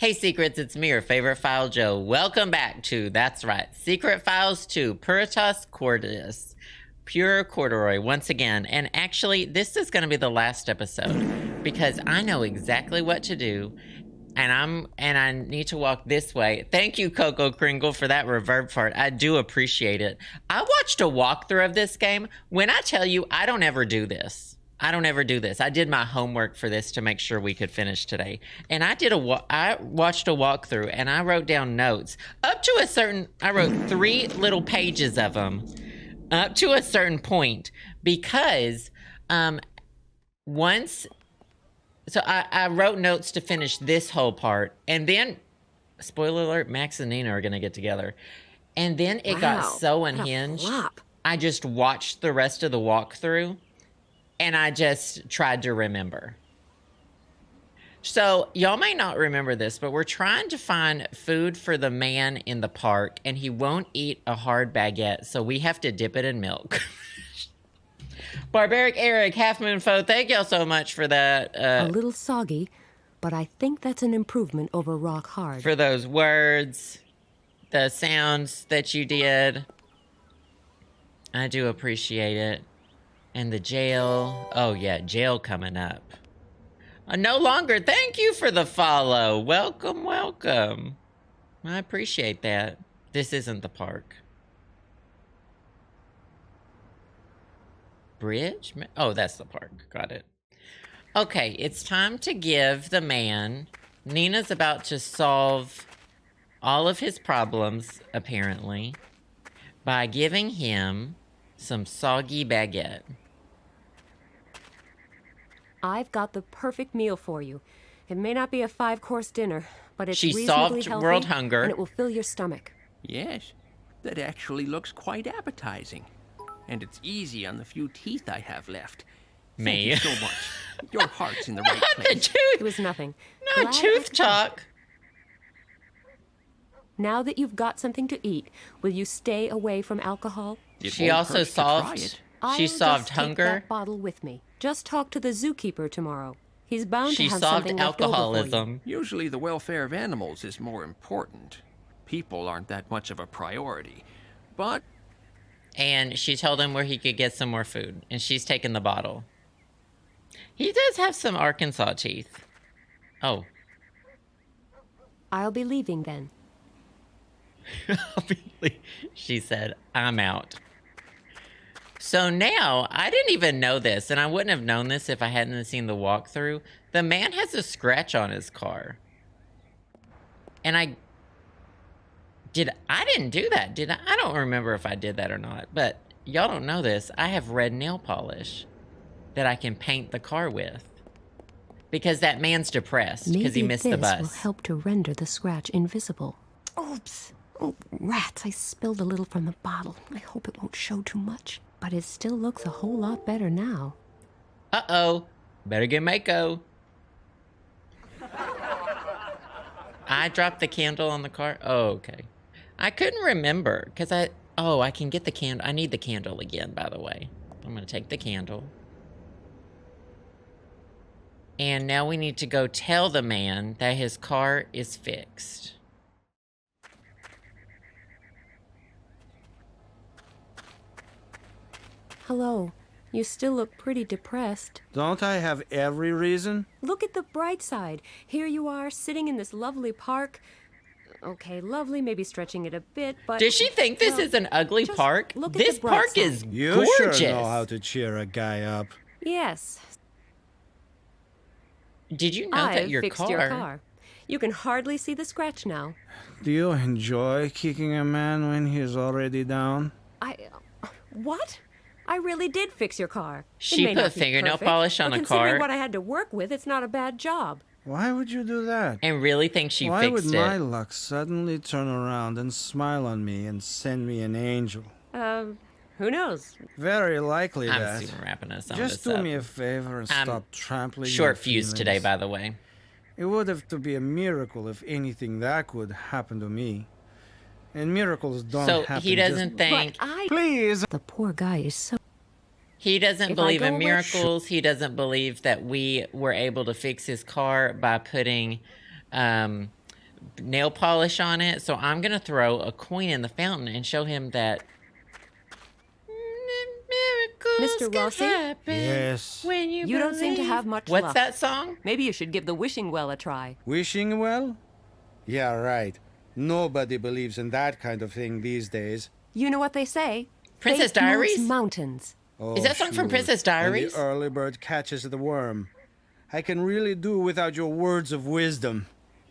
Hey Secrets, it's me, your favorite file Joe. Welcome back to, that's right, Secret Files 2, Puritas Cordis, Pure Corduroy once again. And actually, this is going to be the last episode because I know exactly what to do. And I need to walk this way. Thank you, Coco Kringle, for that reverb part. I do appreciate it. I watched a walkthrough of this game. When I tell you, I don't ever do this. I did my homework for this to make sure we could finish today. And I watched a walkthrough and I wrote down notes up to a certain, I wrote 3 little pages of them up to a certain point because once, so I wrote notes to finish this whole part. And then, spoiler alert, Max and Nina are going to get together. And then it got so unhinged. I just watched the rest of the walkthrough. And I just tried to remember. So y'all may not remember this, but we're trying to find food for the man in the park, and he won't eat a hard baguette, so we have to dip it in milk. Barbaric Eric, Half Moon Foe, thank y'all so much for that. A little soggy, but I think that's an improvement over rock hard. For those words, the sounds that you did. I do appreciate it. And the jail. Oh, yeah, jail coming up. No longer. Thank you for the follow. Welcome, welcome. I appreciate that. This isn't the park. Bridge? Oh, that's the park. Got it. Okay, it's time to give the man... Nina's about to solve all of his problems, apparently, by giving him some soggy baguette. I've got the perfect meal for you. It may not be a 5-course dinner, but it's She reasonably solved healthy, world hunger. and it will fill your stomach. Yes, that actually looks quite appetizing. And it's easy on the few teeth I have left. Me. Thank you so much. Your heart's in the right The place. It was nothing. No Glad tooth I've come. talk. Now that you've got something to eat, will you stay away from alcohol? It She won't also hurt to try solved. it. She I'll solved just take hunger. that bottle with me. Just talk to the zookeeper tomorrow. He's bound She to have solved something left over for you. alcoholism. Usually the welfare of animals is more important. People aren't that much of a priority. But And she told him where he could get some more food. And she's taking the bottle. He does have some Arkansas teeth. Oh. I'll be leaving then. She said, I'm out. So now, I didn't even know this, and I wouldn't have known this if I hadn't seen the walkthrough. The man has a scratch on his car. And I didn't do that, did I? I don't remember if I did that or not, but y'all don't know this. I have red nail polish that I can paint the car with. Because that man's depressed because he missed the bus. Maybe this will help to render the scratch invisible. Oops. Oh, rats, I spilled a little from the bottle. I hope it won't show too much. But it still looks a whole lot better now. Uh-oh. Better get Mako. I dropped the candle on the car. Oh, okay. I couldn't remember because I can get the candle. I need the candle again, by the way. I'm going to take the candle. And now we need to go tell the man that his car is fixed. Hello. You still look pretty depressed. Don't I have every reason? Look at the bright side. Here you are, sitting in this lovely park. Okay, lovely, maybe stretching it a bit, but... Does she think this is an ugly just park? look at This the bright park side. is You gorgeous. sure know how to cheer a guy up. Yes, Did you know that I've your fixed car... your car. You can hardly see the scratch now. Do you enjoy kicking a man when he's already down? What? I really did fix your car. It She may put not be fingernail perfect, polish on but a considering car. what I had to work with, it's not a bad job. Why would you do that? And really think she Why would fixed my it. luck suddenly turn around and smile on me and send me an angel? Who knows? Very likely I'm that. super wrapping some of Just this do up. me a favor and I'm stop trampling Short my fuse today, feelings. by the way. It would have to be a miracle if anything that could happen to me. And miracles don't So happen he doesn't think... Please! The poor guy is so... He doesn't If I believe go in away- miracles. He doesn't believe that we were able to fix his car by putting nail polish on it. So I'm going to throw a coin in the fountain and show him that miracles Mr. can Rossi? happen Yes. when You don't seem to have much What's luck. that song? Maybe you should give the wishing well a try. Wishing well? Yeah, right. Nobody believes in that kind of thing these days. You know what they say? Princess Fate moves Diaries? mountains. Oh, Is that song from sure. Princess And Diaries? the early bird catches the worm. I can really do without your words of wisdom.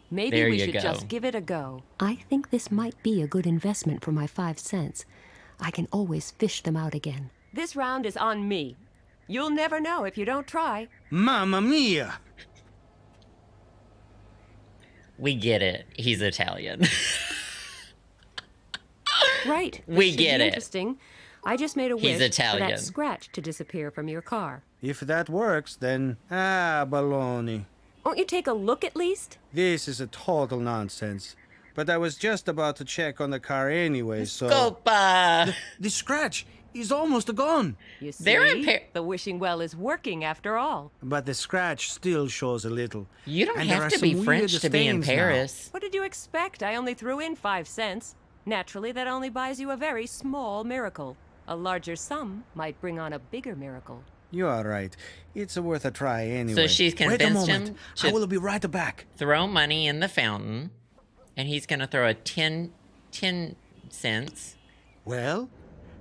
Maybe There we you should go. just give it a go. I think this might be a good investment for my 5 cents. I can always fish them out again. This round is on me. You'll never know if you don't try. Mamma mia! We get it. He's Italian. Right. We This should get be it. Interesting. I just made a He's wish for Italian. that scratch to disappear from your car. If that works, then... baloney. Won't you take a look at least? This is a total nonsense. But I was just about to check on the car anyway, so... Scopa. The scratch is almost gone. You see, They're in the wishing well is working after all. But the scratch still shows a little. You don't And there have are to be some French weird to be in stains now. Paris. What did you expect? I only threw in 5 cents. Naturally, that only buys you a very small miracle. A larger sum might bring on a bigger miracle. You are right. It's worth a try anyway. So she's Wait a convinced moment. him I to will be right back. throw money in the fountain, and he's going to throw a 10 cents. Well,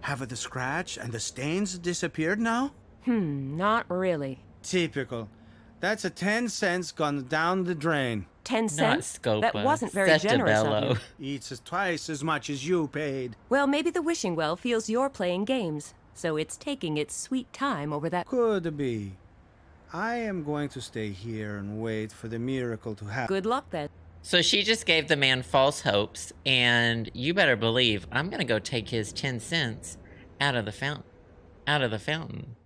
have the scratch and the stains disappeared now? Not really. Typical. That's a 10 cents gone down the drain. 10 Not cents? Scopa. That wasn't very generous of Settabello. you. It's twice as much as you paid. Well, maybe the wishing well feels you're playing games, so it's taking its sweet time over that. Could be. I am going to stay here and wait for the miracle to happen. Good luck then. So she just gave the man false hopes, and you better believe I'm going to go take his 10 cents out of the fountain. Out of the fountain.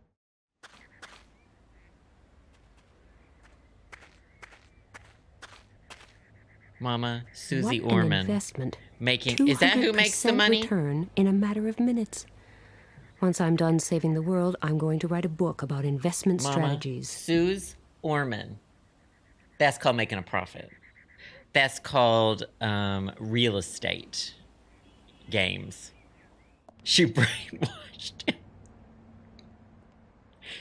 Mama, Susie What an Orman. investment. Making, is that who makes the 200% money? return in a matter of minutes. Once I'm done saving the world, I'm going to write a book about investment Mama, strategies. Suze Orman. That's called making a profit. That's called real estate games. She brainwashed him.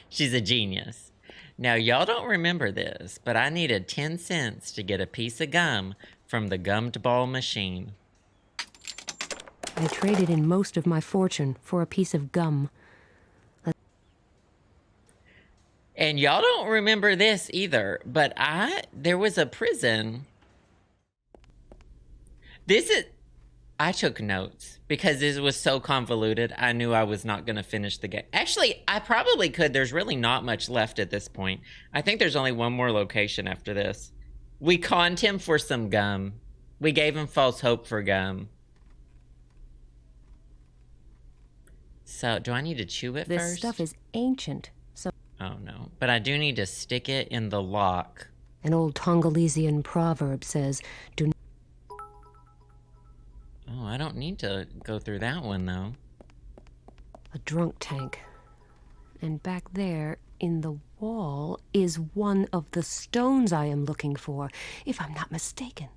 She's a genius. Now, y'all don't remember this, but I needed 10 cents to get a piece of gum from the gummed ball machine. I traded in most of my fortune for a piece of gum. And y'all don't remember this either, but there was a prison. I took notes because this was so convoluted. I knew I was not going to finish the game. Actually, I probably could. There's really not much left at this point. I think there's only one more location after this. We conned him for some gum. We gave him false hope for gum. So, do I need to chew it This first? stuff is ancient, so Oh, no. But I do need to stick it in the lock. an old Tongolesian proverb says, "Do Oh, I don't need to go through that one, though. a drunk tank." And back there in the wall is one of the stones I am looking for, if I'm not mistaken.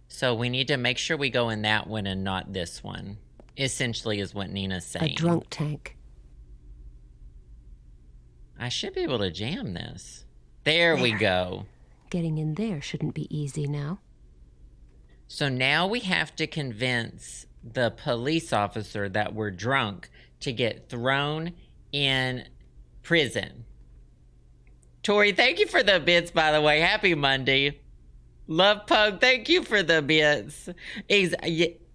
So we need to make sure we go in that one and not this one. Essentially is what Nina's saying. A drunk tank. I should be able to jam this. There we go. Getting in there shouldn't be easy now. So now we have to convince the police officer that we're drunk to get thrown in prison. Tori, thank you for the bits, by the way. Happy Monday. Love Pug, thank you for the bits.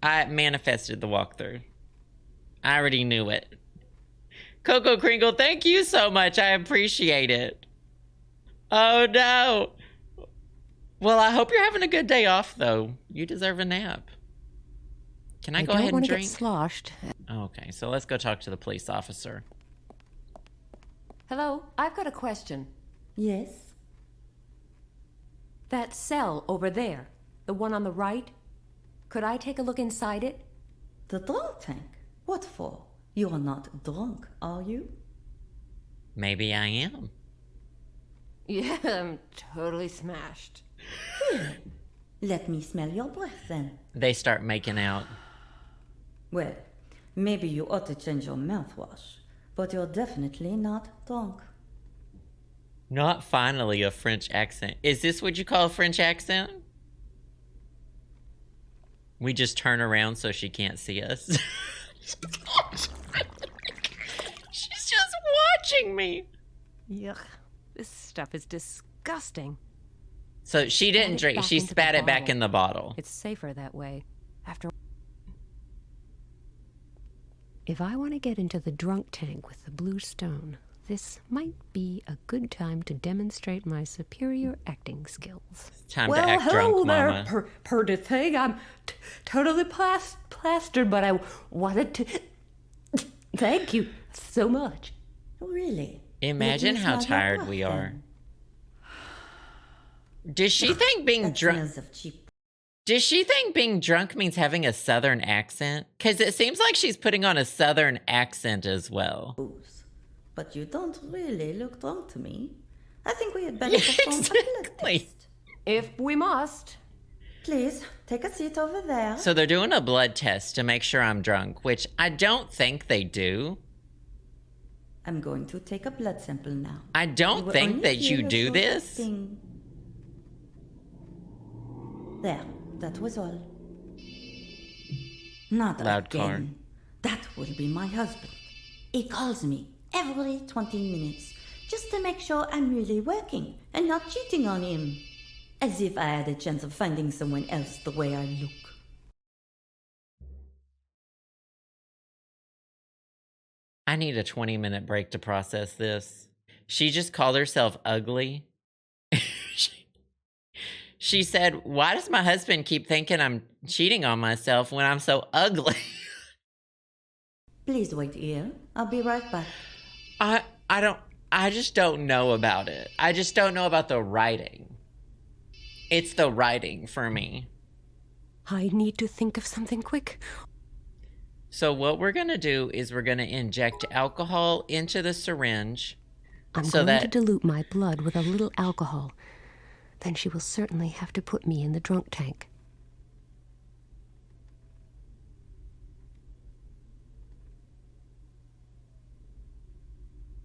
I manifested the walkthrough. I already knew it. Coco Kringle, thank you so much. I appreciate it. Oh, no. Well, I hope you're having a good day off, though. You deserve a nap. Can I go ahead and don't want to drink? get sloshed. Okay, so let's go talk to the police officer. Hello, I've got a question. Yes. That cell over there, the one on the right, could I take a look inside it? The drunk tank? What for? You are not drunk, are you? Maybe I am. Yeah, I'm totally smashed. Let me smell your breath then. They start making out. Well, maybe you ought to change your mouthwash, but you're definitely not drunk. Not finally a French accent. Is this what you call a French accent? We just turn around so she can't see us. She's just watching me. Yuck. This stuff is disgusting. So she didn't it drink. back She into the spat it back bottle. in the bottle. It's safer that way. After... If I want to get into the drunk tank with the blue stone, this might be a good time to demonstrate my superior acting skills. Time to act drunk, Mama. Purdy thing. I'm totally plastered, but I wanted to... Thank you so much. Really? Imagine Let me how smell your tired breath we are. then. Does she think being That drunk? smells of cheap Does she think being drunk means having a southern accent? Because it seems like she's putting on a southern accent as well. booze. But you don't really look drunk to me. I think we had better perform a blood Exactly. test. If we must. Please, take a seat over there. So they're doing a blood test to make sure I'm drunk, which I don't think they do. I'm going to take a blood sample now. I don't will think only that feel you a do short this. sting. There, that was all. Not Loud again. car. That will be my husband. He calls me every 20 minutes just to make sure I'm really working and not cheating on him. As if I had a chance of finding someone else the way I look. I need a 20-minute break to process this. She just called herself ugly. She said, why does my husband keep thinking I'm cheating on myself when I'm so ugly? Please wait here. I'll be right back. I just don't know about it. I just don't know about the writing. It's the writing for me. I need to think of something quick. So what we're going to do is we're going to inject alcohol into the syringe. I'm So going to that- dilute my blood with a little alcohol. Then she will certainly have to put me in the drunk tank.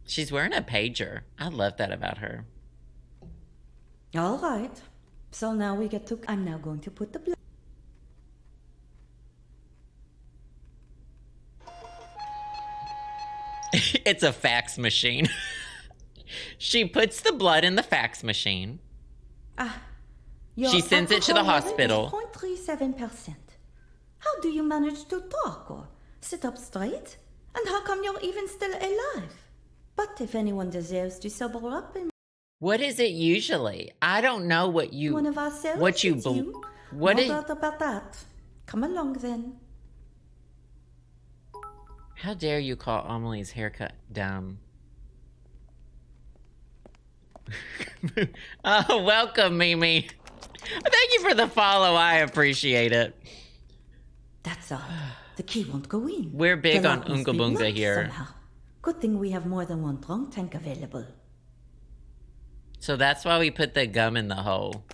She's wearing a pager. I love that about her. All right. So now we get to... I'm now going to put the blood... It's a fax machine. She puts the blood in the fax machine. Your She sends it to the alcohol hospital. level is 0.37%. How do you manage to talk or sit up straight? And how come you're even still alive? But if anyone deserves to sober up in What is it usually? I don't know what you... one of our cells, what you... it's bel- you. What No is... doubt about that. Come along then. How dare you call Amelie's haircut dumb? Oh, welcome, Mimi. Thank you for the follow. I appreciate it. That's odd. The key won't go in. We're big The on lock must Oonga be Boonga locked here. somehow. Good thing we have more than one drunk tank available. So that's why we put the gum in the hole.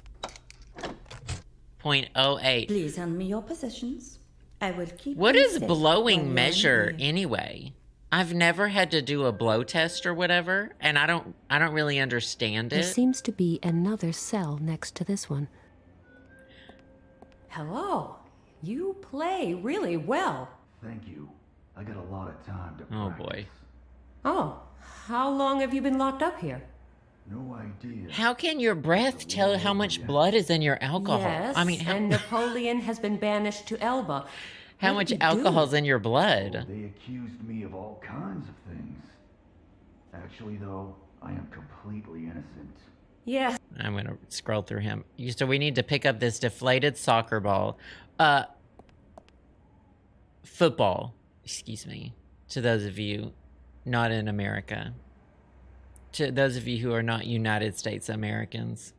0.08. Please hand me your possessions. I will keep What them is safe while blowing you're measure here. anyway? I've never had to do a blow test or whatever, and I don't really understand There it. seems to be another cell next to this one. Hello. You play really well. Thank you. I got a lot of time to Oh, practice. boy. Oh, how long have you been locked up here? No idea. How can your breath tell how much blood is in your alcohol? Yes, I mean, and Napoleon has been banished to Elba. how What much did you do? alcohol's in your blood? They accused me of all kinds of things. Actually, though, I am completely innocent. Yes, I'm gonna scroll through him. So we need to pick up this deflated soccer ball. Football. Excuse me. To those of you not in America. To those of you who are not United States Americans.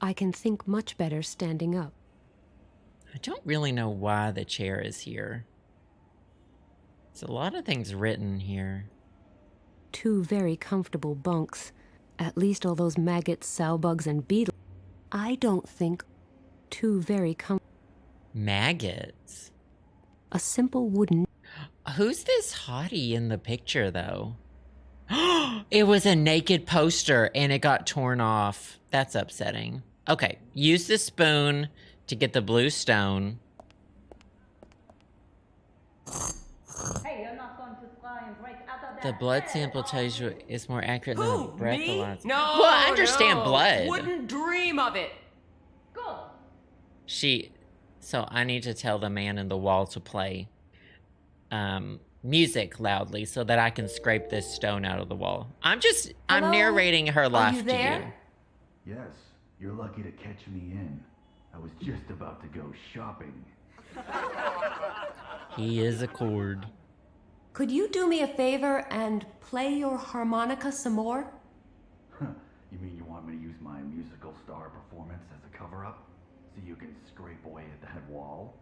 I can think much better standing up. I don't really know why the chair is here. There's a lot of things written here. 2 very comfortable bunks. At least all those maggots, sow bugs, and beetles. I don't think... two very Maggots. a simple wooden. Who's this hottie in the picture, though? It was a naked poster and it got torn off. That's upsetting. Okay, use the spoon to get the blue stone. Hey, you're not going to try and break out of that The blood bed, sample are tells you you? it's more accurate than Who? the Me? breathalyzer. No. Well, I understand no. blood. Wouldn't dream of it. Good. So I need to tell the man in the wall to play music loudly so that I can scrape this stone out of the wall. I'm Hello? narrating her life you to there? you. Yes, you're lucky to catch me in. I was just about to go shopping. He is a cord. Could you do me a favor and play your harmonica some more? You mean you want me to use my musical star performance as a cover-up? So you can scrape away at that wall?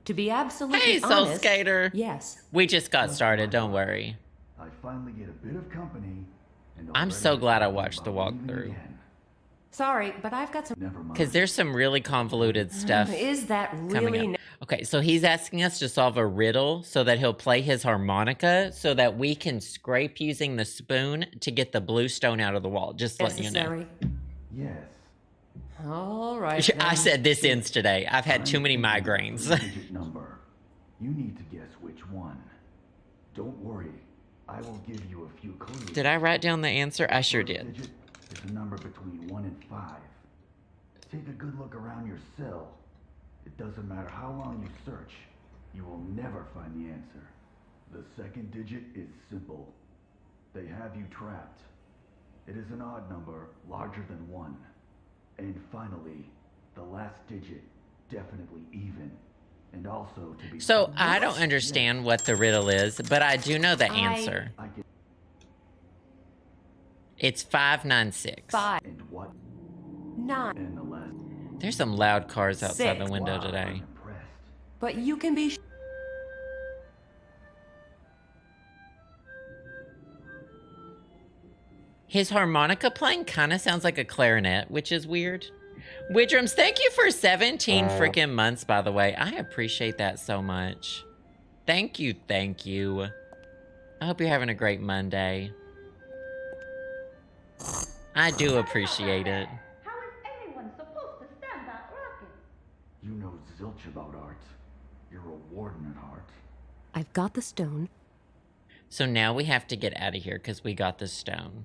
To be absolutely Hey, Soul honest, Skater. yes. We just got started, don't worry. I finally get a bit of company, and I'm already so glad I thinking watched the about leaving walkthrough. again. Sorry, but I've got some. Never mind. Because there's some really convoluted stuff Is that coming really? up. Okay, so he's asking us to solve a riddle so that he'll play his harmonica so that we can scrape using the spoon to get the blue stone out of the wall. Just letting you know. Necessary? Yes. All right. I then. said this ends today. I've had too many I'm thinking migraines. of a three-digit number. You need to guess which one. Don't worry. I will give you a few clues. Did I write down the answer? I sure First did. digit is a number between 1 and 5. Take a good look around your cell. It doesn't matter how long you search, you will never find the answer. The second digit is simple. They have you trapped. It is an odd number, larger than 1. And finally, the last digit, definitely even. And also to be... So I don't understand what the riddle is, but I do know the answer. I get... It's 596. 5, And what? 9. And the last... There's some loud cars outside the 6. window Wow, I'm today. impressed. But you can be. His harmonica playing kind of sounds like a clarinet, which is weird. Widrums, thank you for 17 freaking months, by the way. I appreciate that so much. Thank you, thank you. I hope you're having a great Monday. I do appreciate it. How is anyone supposed to stand that rocket? You know zilch about art. You're a warden at heart. I've got the stone. So now we have to get out of here because we got the stone.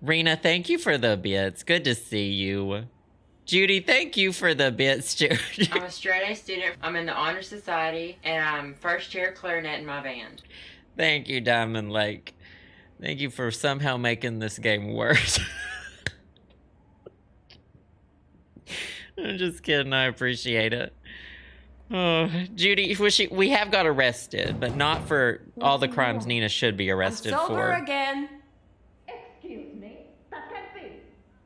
Rena, thank you for the bits. Good to see you. Judy, thank you for the bits, too. I'm a straight A student. I'm in the Honor Society, and I'm first chair clarinet in my band. Thank you, Diamond Lake. Thank you for somehow making this game worse. I'm just kidding. I appreciate it. Oh, Judy, we have got arrested, but not for all the crimes Nina should be arrested I'm sober for. again. Excuse me? That can't be.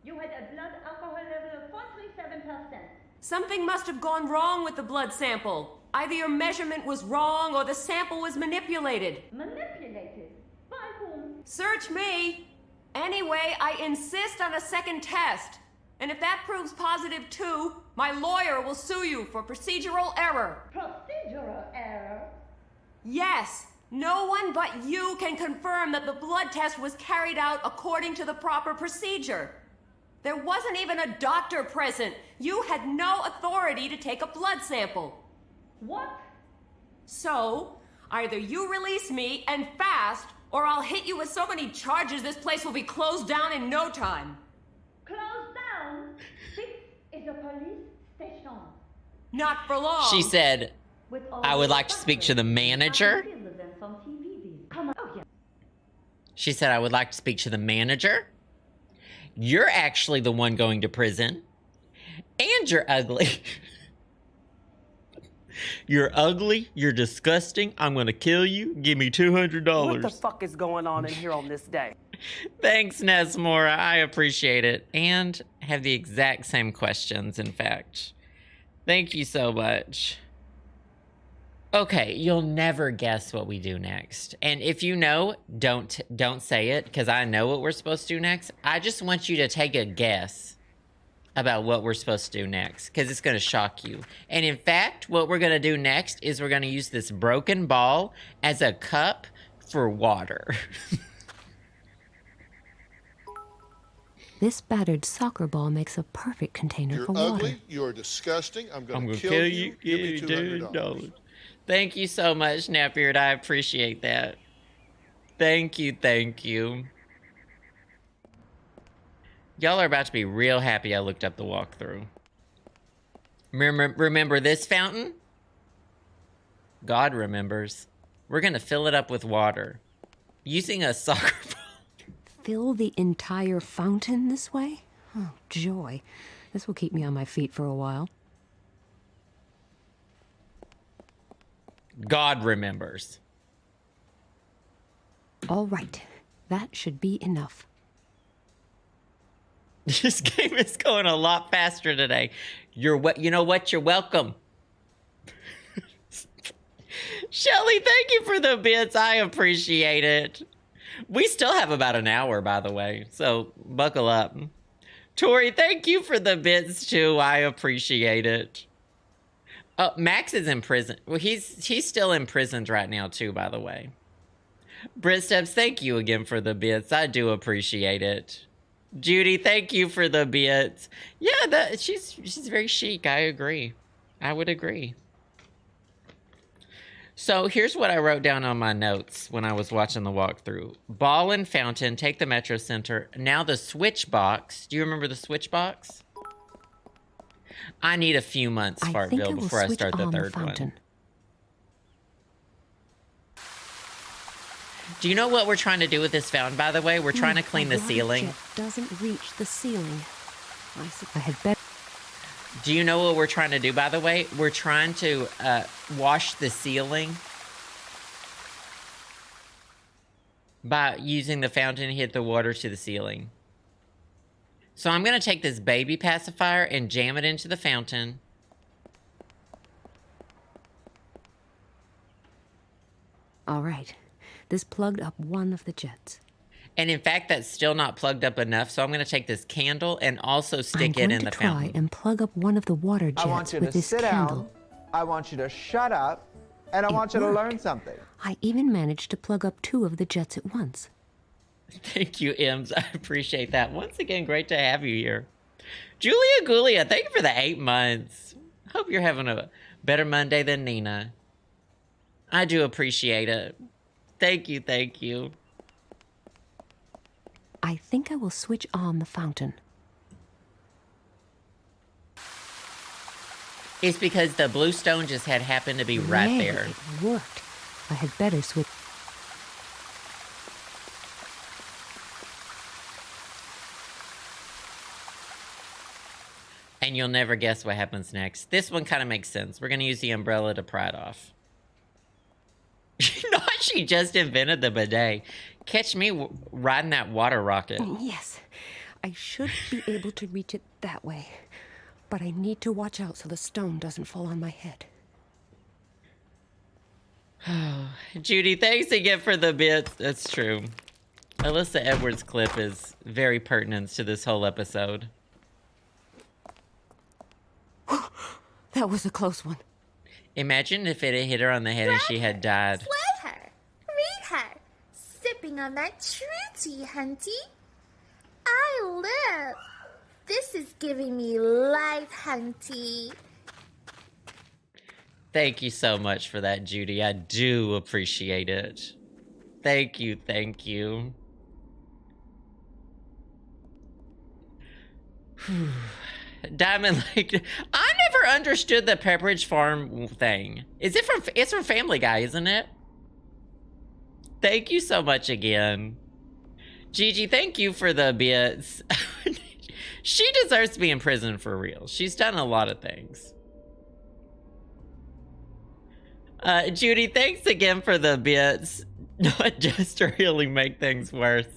You had a blood alcohol level of 0.37%. Something must have gone wrong with the blood sample. Either your measurement was wrong or the sample was manipulated. Manipulated? By whom? Search me. Anyway, I insist on a second test. And if that proves positive too, my lawyer will sue you for procedural error. Procedural error? Yes, no one but you can confirm that the blood test was carried out according to the proper procedure. There wasn't even a doctor present. You had no authority to take a blood sample. What? So, either you release me and fast, or I'll hit you with so many charges this place will be closed down in no time. Close down? This is a police station. Not for long. She said, With all I would the like to speak to the factors, manager. I can feel events on TV. Come on. Oh, yeah. She said, I would like to speak to the manager. You're actually the one going to prison. And you're ugly. You're ugly. You're disgusting. I'm going to kill you. Give me $200. What the fuck is going on in here on this day? Thanks, Nesmora. I appreciate it. And have the exact same questions, in fact. Thank you so much. Okay, you'll never guess what we do next. And if you know, don't say it, because I know what we're supposed to do next. I just want you to take a guess about what we're supposed to do next, because it's going to shock you. And in fact, what we're going to do next is we're going to use this broken ball as a cup for water. This battered soccer ball makes a perfect container You're for ugly. water. You're disgusting. I'm I'm going gonna to kill you. Give me $200. $200. Thank you so much, Snapbeard. I appreciate that. Thank you, thank you. Y'all are about to be real happy I looked up the walkthrough. Remember this fountain? God remembers. We're gonna fill it up with water using a soccer ball. Fill the entire fountain this way? Oh, joy. This will keep me on my feet for a while. God remembers. All right. That should be enough. This game is going a lot faster today. You know what? You're welcome. Shelly, thank you for the bits. I appreciate it. We still have about an hour, by the way, so buckle up. Tori, thank you for the bits, too. I appreciate it. Oh, Max is in prison. Well, he's still imprisoned right now, too, by the way. Britt Steps, thank you again for the bits. I do appreciate it. Judy, thank you for the bits. Yeah, she's very chic. I agree. I would agree. So here's what I wrote down on my notes when I was watching the walkthrough. Ball and fountain, take the Metro Center. Now the switch box. Do you remember the switch box? I need a few months, Fartville, before I start the third one. Do you know what we're trying to do with this fountain, by the way? We're trying to clean the ceiling. Doesn't reach the ceiling. I had better. Do you know what we're trying to do, by the way? We're trying to wash the ceiling by using the fountain to hit the water to the ceiling. So I'm going to take this baby pacifier and jam it into the fountain. All right. This plugged up one of the jets. And in fact, that's still not plugged up enough, so I'm going to take this candle and also stick it in the fountain. I'm going to try and plug up one of the water jets I want you with to this sit candle. down, I want you to shut up, and I want you to learn something. I even managed to plug up two of the jets at once. Thank you, Ems. I appreciate that. Once again, great to have you here. Julia Gulia, thank you for the 8 months. Hope you're having a better Monday than Nina. I do appreciate it. Thank you, thank you. I think I will switch on the fountain. It's because the blue stone just happened to be right there. It worked. I had better switch. And you'll never guess what happens next. This one kind of makes sense. We're going to use the umbrella to pry it off. You know, she just invented the bidet. Catch me riding that water rocket. Yes, I should be able to reach it that way. But I need to watch out so the stone doesn't fall on my head. Judy, thanks again for the bits. That's true. Alyssa Edwards' clip is very pertinent to this whole episode. That was a close one. Imagine if it had hit her on the head and she had died. Slay her. Read her. Sipping on that true tea, hunty. I live. This is giving me life, hunty. Thank you so much for that, Judy. I do appreciate it. Thank you, thank you. Diamond Lake. I never understood the Pepperidge Farm thing. Is it from? It's from Family Guy, isn't it? Thank you so much again, Gigi. Thank you for the bits. She deserves to be in prison for real. She's done a lot of things. Judy, thanks again for the bits. Not just to really make things worse.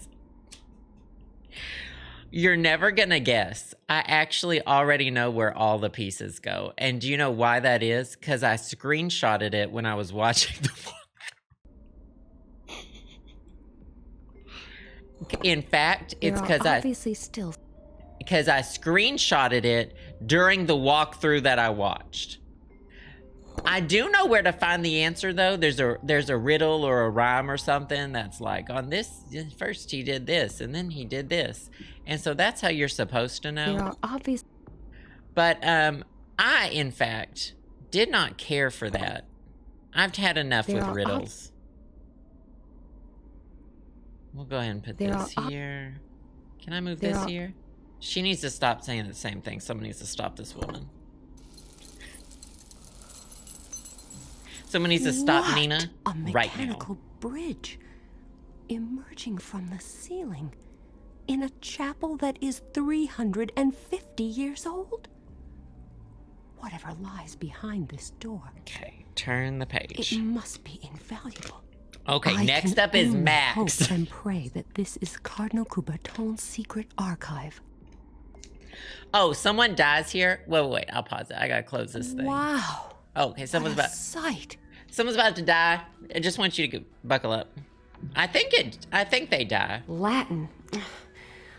You're never gonna guess. I actually already know where all the pieces go. And do you know why that is? Because I screenshotted it when I was watching the vlog. In fact, it's because because I screenshotted it during the walkthrough that I watched. I do know where to find the answer though. There's a riddle or a rhyme or something that's like, on this, first he did this and then he did this. And so that's how you're supposed to know. There are obvious. But I, in fact, did not care for that. I've had enough with riddles. We'll go ahead and put this here. Can I move this here? She needs to stop saying the same thing. Someone needs to stop this woman. Someone needs to stop Nina A right now. mechanical bridge emerging from the ceiling in a chapel that is 350 years old. Whatever lies behind this door. Okay, turn the page. It must be invaluable. Okay, next up is Max. Hope and pray that this is Cardinal Coubertin's secret archive. Oh, someone dies here? Wait, I'll pause it. I gotta close this thing. Wow. Oh, okay, someone's about to die. I just want you to buckle up. I think they die. Latin.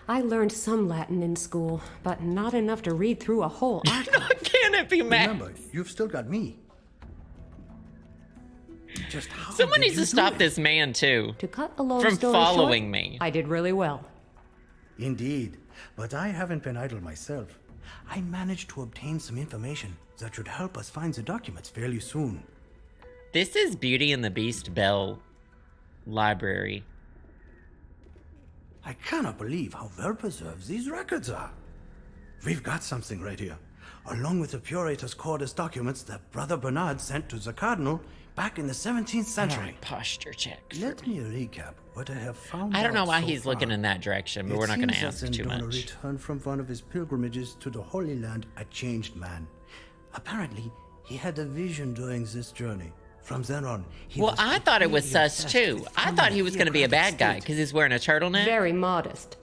I learned some Latin in school, but not enough to read through a whole archive. Can it be Max? Remember, you've still got me. Just how Someone did needs you to do stop it? this man too. To cut a long from story following short, me. I did really well. Indeed, but I haven't been idle myself. I managed to obtain some information that should help us find the documents fairly soon. This is Beauty and the Beast Bell library. I cannot believe how well preserved these records are. We've got something right here, along with the Puritas Cordis documents that Brother Bernard sent to the Cardinal back in the 17th century. Right, posture check. Let me recap what I have found. I don't know out why so he's looking far. in that direction, but It we're not going to seems that ask too Zendona much. returned from one of his pilgrimages to the Holy Land a changed man. Apparently, he had a vision during this journey. From then on, he Well, was I thought it was completely sus obsessed too. with I thought he was going to be a theocratic bad guy state. because he's wearing a turtleneck. Very modest.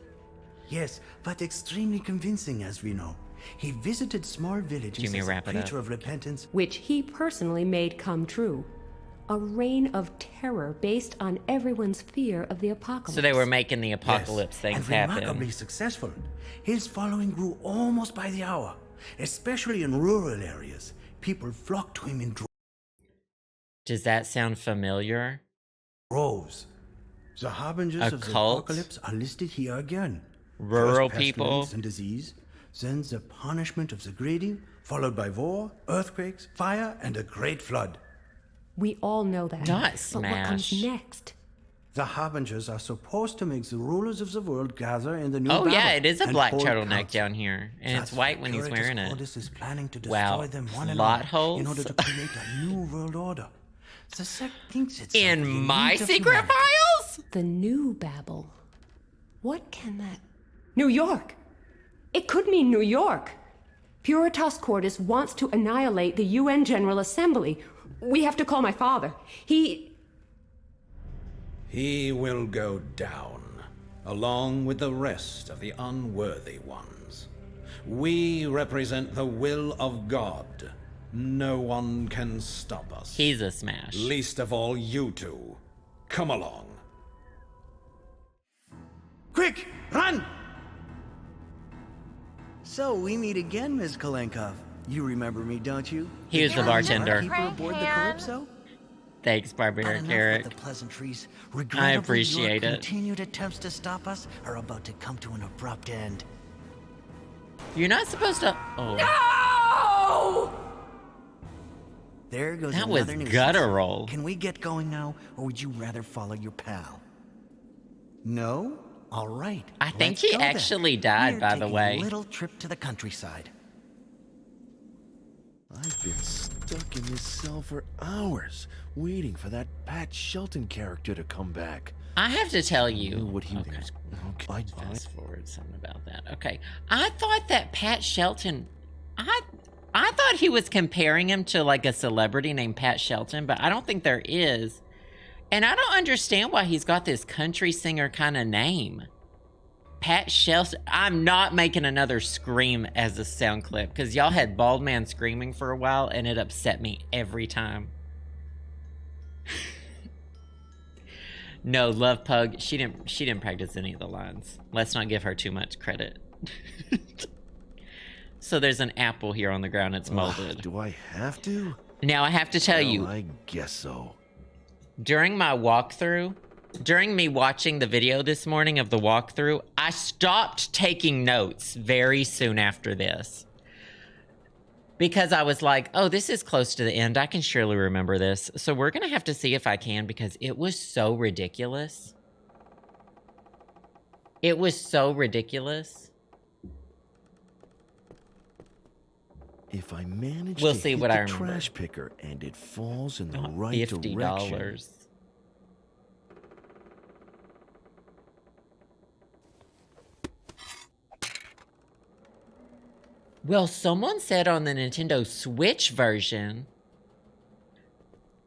Yes, but extremely convincing, as we know. He visited small villages Jimmy, as a wrap it up. preacher of repentance. Which he personally made come true. A reign of terror based on everyone's fear of the apocalypse. So they were making the apocalypse things and happen. remarkably successful. His following grew almost by the hour, especially in rural areas. People flocked to him in Does that sound familiar? droves. The harbingers of the Occult? apocalypse are listed here again. Rural First people? pestilence and disease, then the punishment of the greedy, followed by war, earthquakes, fire, and a great flood. We all know that. Not But what comes Smash. next? The harbingers are supposed to make the rulers of the world gather in the new Oh Babel yeah, it is a and black hold turtleneck council. down here, and it's That's white why when he's Puritas wearing it. Cordis is planning to destroy Wow, them one and plot all holes. in order to create a new world order. The sect thinks it's In the my elite of secret humanity. files? The new Babel. What can that... New York! It could mean New York! Puritas Cordis wants to annihilate the UN General Assembly. We have to call my father. He will go down, along with the rest of the unworthy ones. We represent the will of God. No one can stop us. He's a smash. Least of all you two. Come along. Quick, run! So we meet again, Ms. Kalenkov. You remember me, don't you? He was the bartender. Keeper aboard the Calypso? Thanks, But Barbaric enough Eric. with the pleasantries. I Regrettably, appreciate your it. continued attempts to stop us are about to come to an abrupt end. You're not supposed to. Oh, No! There goes that was another nuisance. guttural. Can we get going now, or would you rather follow your pal? No? All right. I think let's he go then. actually died, We're by the taking way. A little trip to the countryside. I've been stuck in this cell for hours, waiting for that Pat Shelton character to come back. I have to tell you. What he Okay. was. Okay. Fast forward something about that. Okay. I thought that Pat Shelton, I thought he was comparing him to like a celebrity named Pat Shelton, but I don't think there is. And I don't understand why he's got this country singer kind of name. Pat Shelton. I'm not making another scream as a sound clip because y'all had Bald Man screaming for a while and it upset me every time. No, Love Pug, she didn't practice any of the lines. Let's not give her too much credit. So there's an apple here on the ground. It's molded. Do I have to? Now I have to tell you. I guess so. During my walkthrough, during me watching the video this morning of the walkthrough, I stopped taking notes very soon after this. Because I was like, oh, this is close to the end. I can surely remember this. So we're going to have to see if I can, because it was so ridiculous. It was so ridiculous. If I manage We'll to see hit what the I remember. trash picker and it falls in the right $50. direction. Well, someone said on the Nintendo Switch version,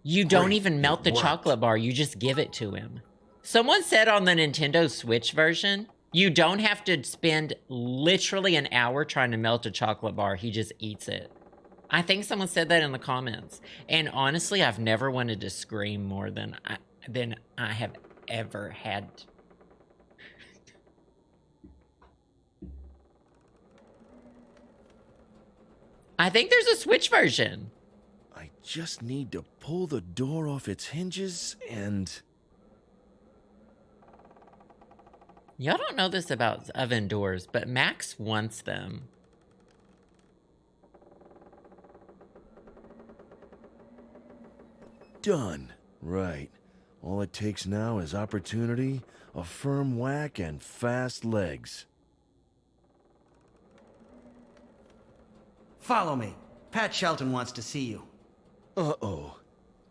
you don't even melt the chocolate bar, you just give it to him. Someone said on the Nintendo Switch version, you don't have to spend literally an hour trying to melt a chocolate bar, he just eats it. I think someone said that in the comments. And honestly, I've never wanted to scream more than I have ever had. I think there's a Switch version. I just need to pull the door off its hinges and... Y'all don't know this about oven doors, but Max wants them. Done. Right. All it takes now is opportunity, a firm whack, and fast legs. Follow me. Pat Shelton wants to see you. Uh-oh.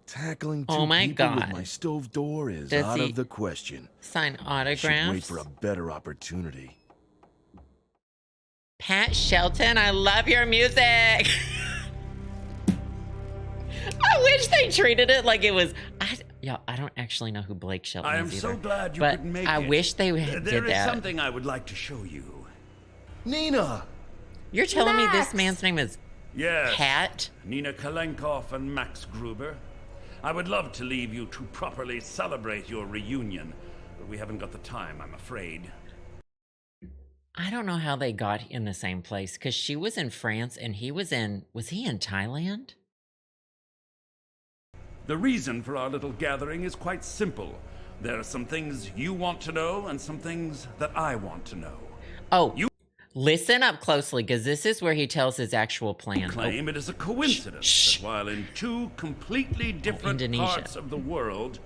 Tackling two Oh my people with God. my stove door is Does out he of the question. sign Should autographs? wait for a better opportunity. Pat Shelton, I love your music. I wish they treated it like it was. I don't actually know who Blake Shelton is I am either, so glad you but could make I it. wish they did There is that. something I would like to show you. Nina! You're telling me this Max! man's name is Yes. Pat? Nina Kalenkov and Max Gruber. I would love to leave you to properly celebrate your reunion, but we haven't got the time, I'm afraid. I don't know how they got in the same place, because she was in France and he was in Thailand? The reason for our little gathering is quite simple. There are some things you want to know and some things that I want to know. Oh, listen up closely, because this is where he tells his actual plan. Claim it is a coincidence that while in two completely different Indonesia. parts of the world,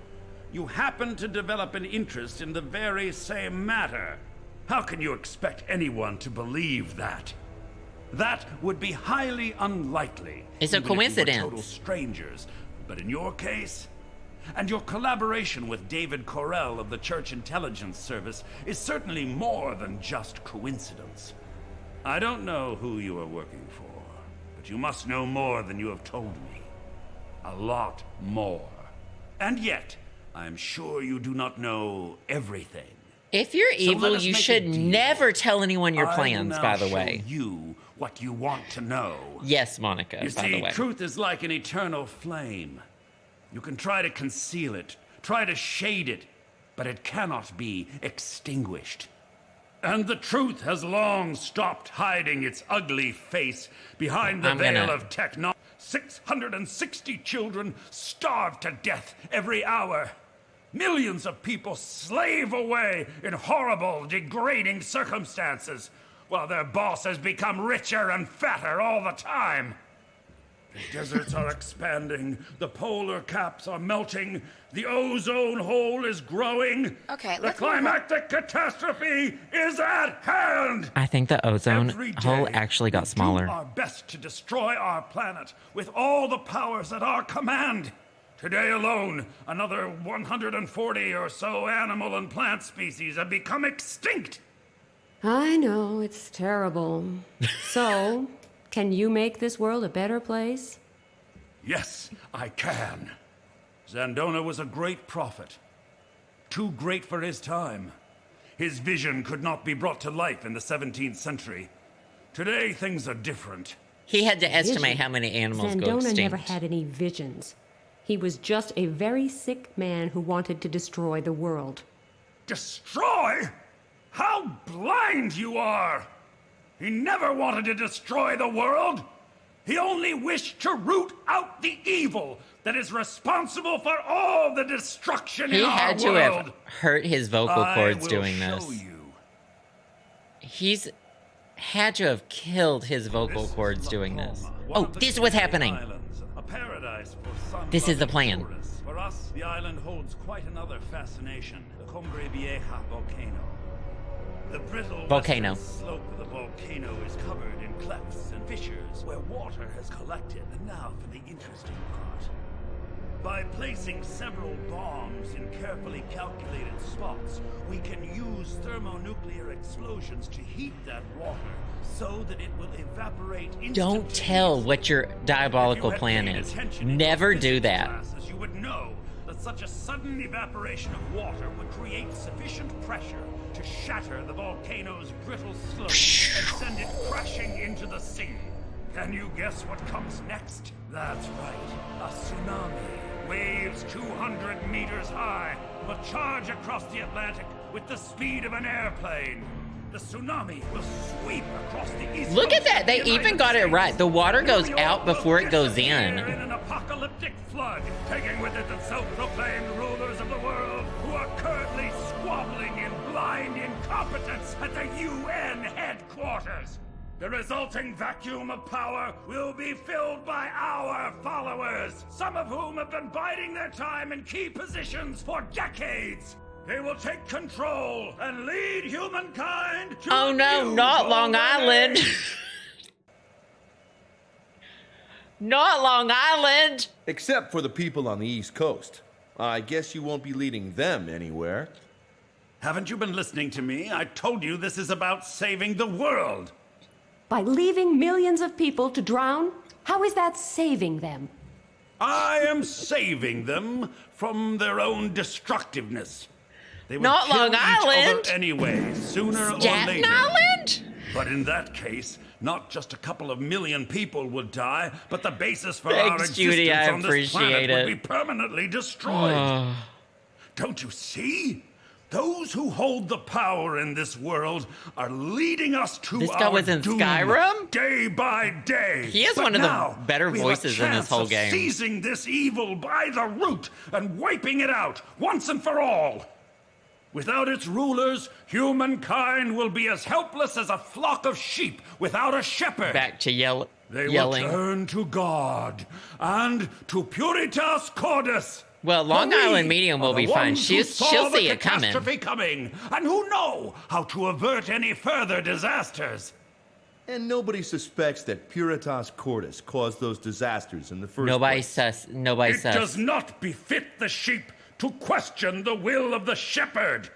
you happen to develop an interest in the very same matter. How can you expect anyone to believe that? That would be highly unlikely. It's a even if you were coincidence. total strangers. But in your case, and your collaboration with David Correll of the Church Intelligence Service is certainly more than just coincidence. I don't know who you are working for, but you must know more than you have told me. A lot more. And yet, I am sure you do not know everything. If you're So let evil, us you make a should deal. never tell anyone your I will plans, now by the show way. you what you want to know. Yes, Monica, You by the see, way. truth is like an eternal flame. You can try to conceal it, try to shade it, but it cannot be extinguished. And the truth has long stopped hiding its ugly face behind the I'm veil gonna- of technology. 660 children starve to death every hour. Millions of people slave away in horrible, degrading circumstances, while their bosses become richer and fatter all the time. The deserts are expanding, the polar caps are melting, the ozone hole is growing. Okay, the let's move on. climactic catastrophe is at hand. I think the ozone Every hole day, actually got we smaller. do our best to destroy our planet with all the powers at our command. Today alone, another 140 or so animal and plant species have become extinct. I know, it's terrible. So, can you make this world a better place? Yes, I can. Zandona was a great prophet. Too great for his time. His vision could not be brought to life in the 17th century. Today, things are different. He had to estimate Vision? how many animals go Zandona extinct. never had any visions. He was just a very sick man who wanted to destroy the world. Destroy? How blind you are! He never wanted to destroy the world. He only wished to root out the evil that is responsible for all the destruction in our world. He had to have hurt his vocal cords doing this. He's had to have killed his vocal cords doing this. Oh, this is what's happening. A paradise for some This is the plan. For us, the island holds quite another fascination. The Cumbre Vieja volcano. The brittle Volcano. western slope of the volcano is covered in clefts and fissures where water has collected. And now for the interesting part. By placing several bombs in carefully calculated spots, we can use thermonuclear explosions to heat that water so that it will evaporate instantly. Don't tell what your diabolical plan is. Never do that. Classes, you would know that such a sudden evaporation of water would create sufficient pressure to shatter the volcano's brittle slope and send it crashing into the sea. Can you guess what comes next? That's right, a tsunami. Waves 200 meters high will charge across the Atlantic with the speed of an airplane. The tsunami will sweep across the east. Look at that. They even got it right. The water goes out before it goes in. In an apocalyptic flood, taking with it the self-proclaimed rulers of the world who are currently squabbling in blind incompetence at the UN headquarters. The resulting vacuum of power will be filled by our followers, some of whom have been biding their time in key positions for decades. They will take control and lead humankind to Oh no, not Long Island. Not Long Island. Except for the people on the East Coast. I guess you won't be leading them anywhere. Haven't you been listening to me? I told you this is about saving the world. By leaving millions of people to drown? How is that saving them? I am saving them from their own destructiveness. They would Not kill Long each Island. other anyway, sooner Staten or later. Island? But in that case, not just a couple of million people would die, but the basis for our Thanks, existence Judy, I on this planet appreciate would it. be permanently destroyed. Don't you see? Those who hold the power in this world are leading us to This guy our was in doom Skyrim? day by day. He has But one of the now, better we have a voices in this chance whole of game. seizing this evil by the root and wiping it out once and for all. Without its rulers, humankind will be as helpless as a flock of sheep without a shepherd. Back to They yelling. will turn to God and to Puritas Cordis. Well, Long For we Island Medium will are the be fine. ones who saw She'll the see it coming. catastrophe coming, and who know how to avert any further disasters. And nobody suspects that Puritas Cordis caused those disasters in the first Nobody place. sus. Nobody It sus. does not befit the sheep to question the will of the shepherd.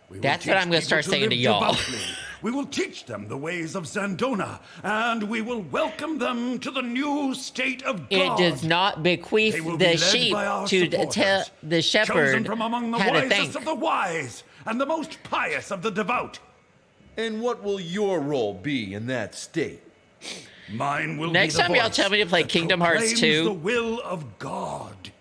We will That's what teach I'm gonna start people saying to live y'all. devoutly. We will teach them the ways of Zandona, and we will welcome them to the new state of It God. does not They bequeath will be the led sheep by our to supporters, tell the chosen shepherd from among the how to wisest think. of the wise and the most pious of the devout. And what will your role be in that state? Mine will Next be the time y'all voice tell me to play that Kingdom Hearts proclaims 2. the will of God.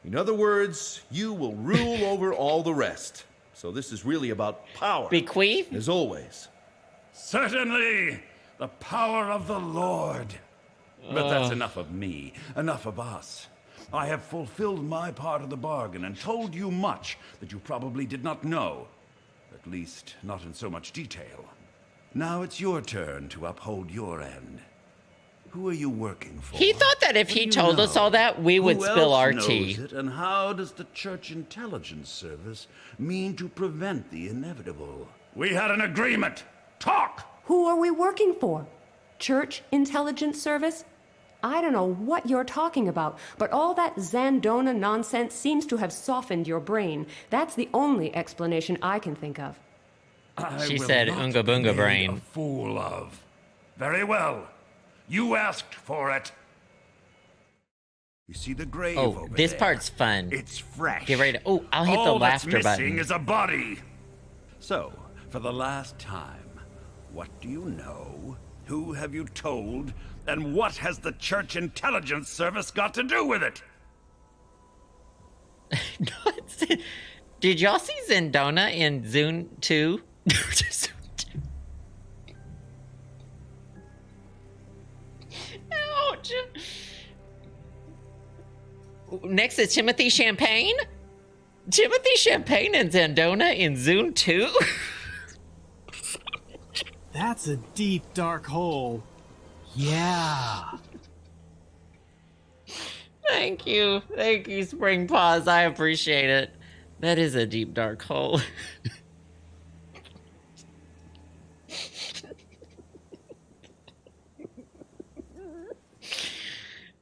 In other words, you will rule over all the rest. So this is really about power. Bequeath? As always. Certainly, the power of the Lord. But that's enough of me, enough of us. I have fulfilled my part of the bargain and told you much that you probably did not know. At least, not in so much detail. Now it's your turn to uphold your end. Who are you working for? He thought that if What do he you told us know? all that, we would Who spill else our knows tea. it, and how does the Church Intelligence Service mean to prevent the inevitable? We had an agreement. Talk! Who are we working for? Church Intelligence Service? I don't know what you're talking about, but all that Zandona nonsense seems to have softened your brain. That's the only explanation I can think of. She will said not Unga be Bunga made brain. a fool of. Very well. You asked for it. You see the grave Oh, over this there? part's fun. It's fresh. Get ready to. Oh, I'll hit the All that's laughter missing button. is a body. So, for the last time, what do you know? Who have you told? And what has the Church Intelligence Service got to do with it? Did y'all see Zendona in Zune 2? next is Timothy Champagne. Timothy Champagne and Zandona in Zune 2. That's a deep, dark hole. Yeah. Thank you. Thank you, Spring Paws. I appreciate it. That is a deep, dark hole.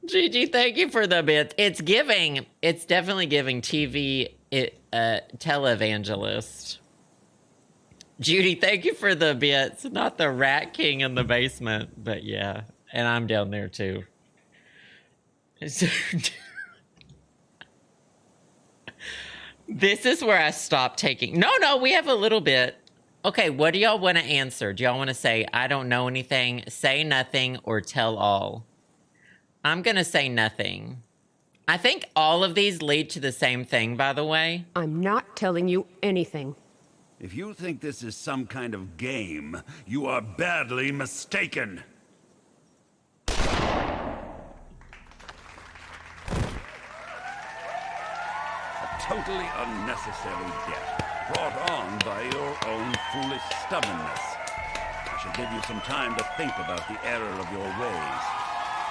Gigi, thank you for the bit. It's definitely giving TV televangelist. Judy, thank you for the bits. Not the Rat King in the basement, but yeah. And I'm down there too. This is where I stopped taking. No, we have a little bit. Okay, what do y'all want to answer? Do y'all want to say, I don't know anything, say nothing, or tell all? I'm going to say nothing. I think all of these lead to the same thing, by the way. I'm not telling you anything. If you think this is some kind of game, you are badly mistaken. A totally unnecessary death, brought on by your own foolish stubbornness. I should give you some time to think about the error of your ways.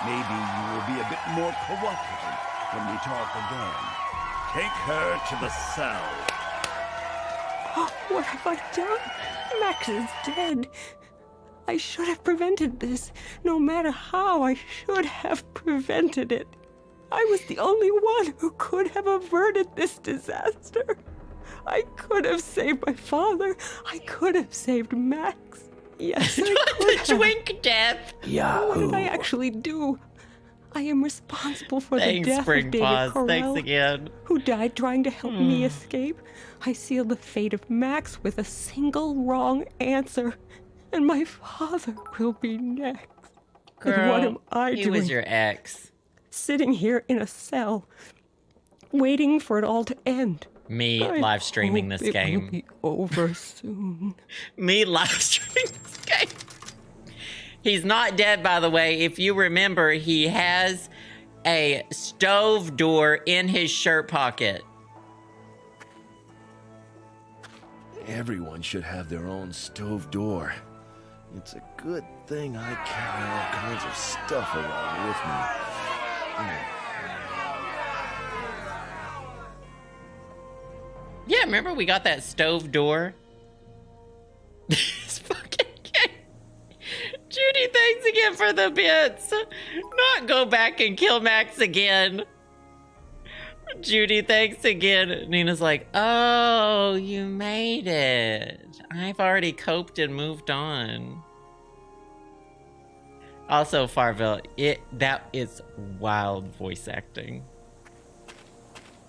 Maybe you will be a bit more cooperative when we talk again. Take her to the cell. Oh, what have I done? Max is dead. I should have prevented this. No matter how, I should have prevented it. I was the only one who could have averted this disaster. I could have saved my father. I could have saved Max. Yes, I could The twink death. What did I actually do? I am responsible for the death Spring of David Paws. Correll, Thanks again. who died trying to help me escape. I sealed the fate of Max with a single wrong answer, and my father will be next. Girl, and what am I he doing? was your ex. Sitting here in a cell, waiting for it all to end. Me live streaming this game. It will be over soon. Me live streaming this game. He's not dead, by the way. If you remember, he has a stove door in his shirt pocket. Everyone should have their own stove door. It's a good thing I carry all kinds of stuff around with me. Yeah, remember we got that stove door? This fucking game. Judy, thanks again for the bits. Not go back and kill Max again. Judy, thanks again. Nina's like, oh, you made it. I've already coped and moved on. Also, Farville, that is wild voice acting.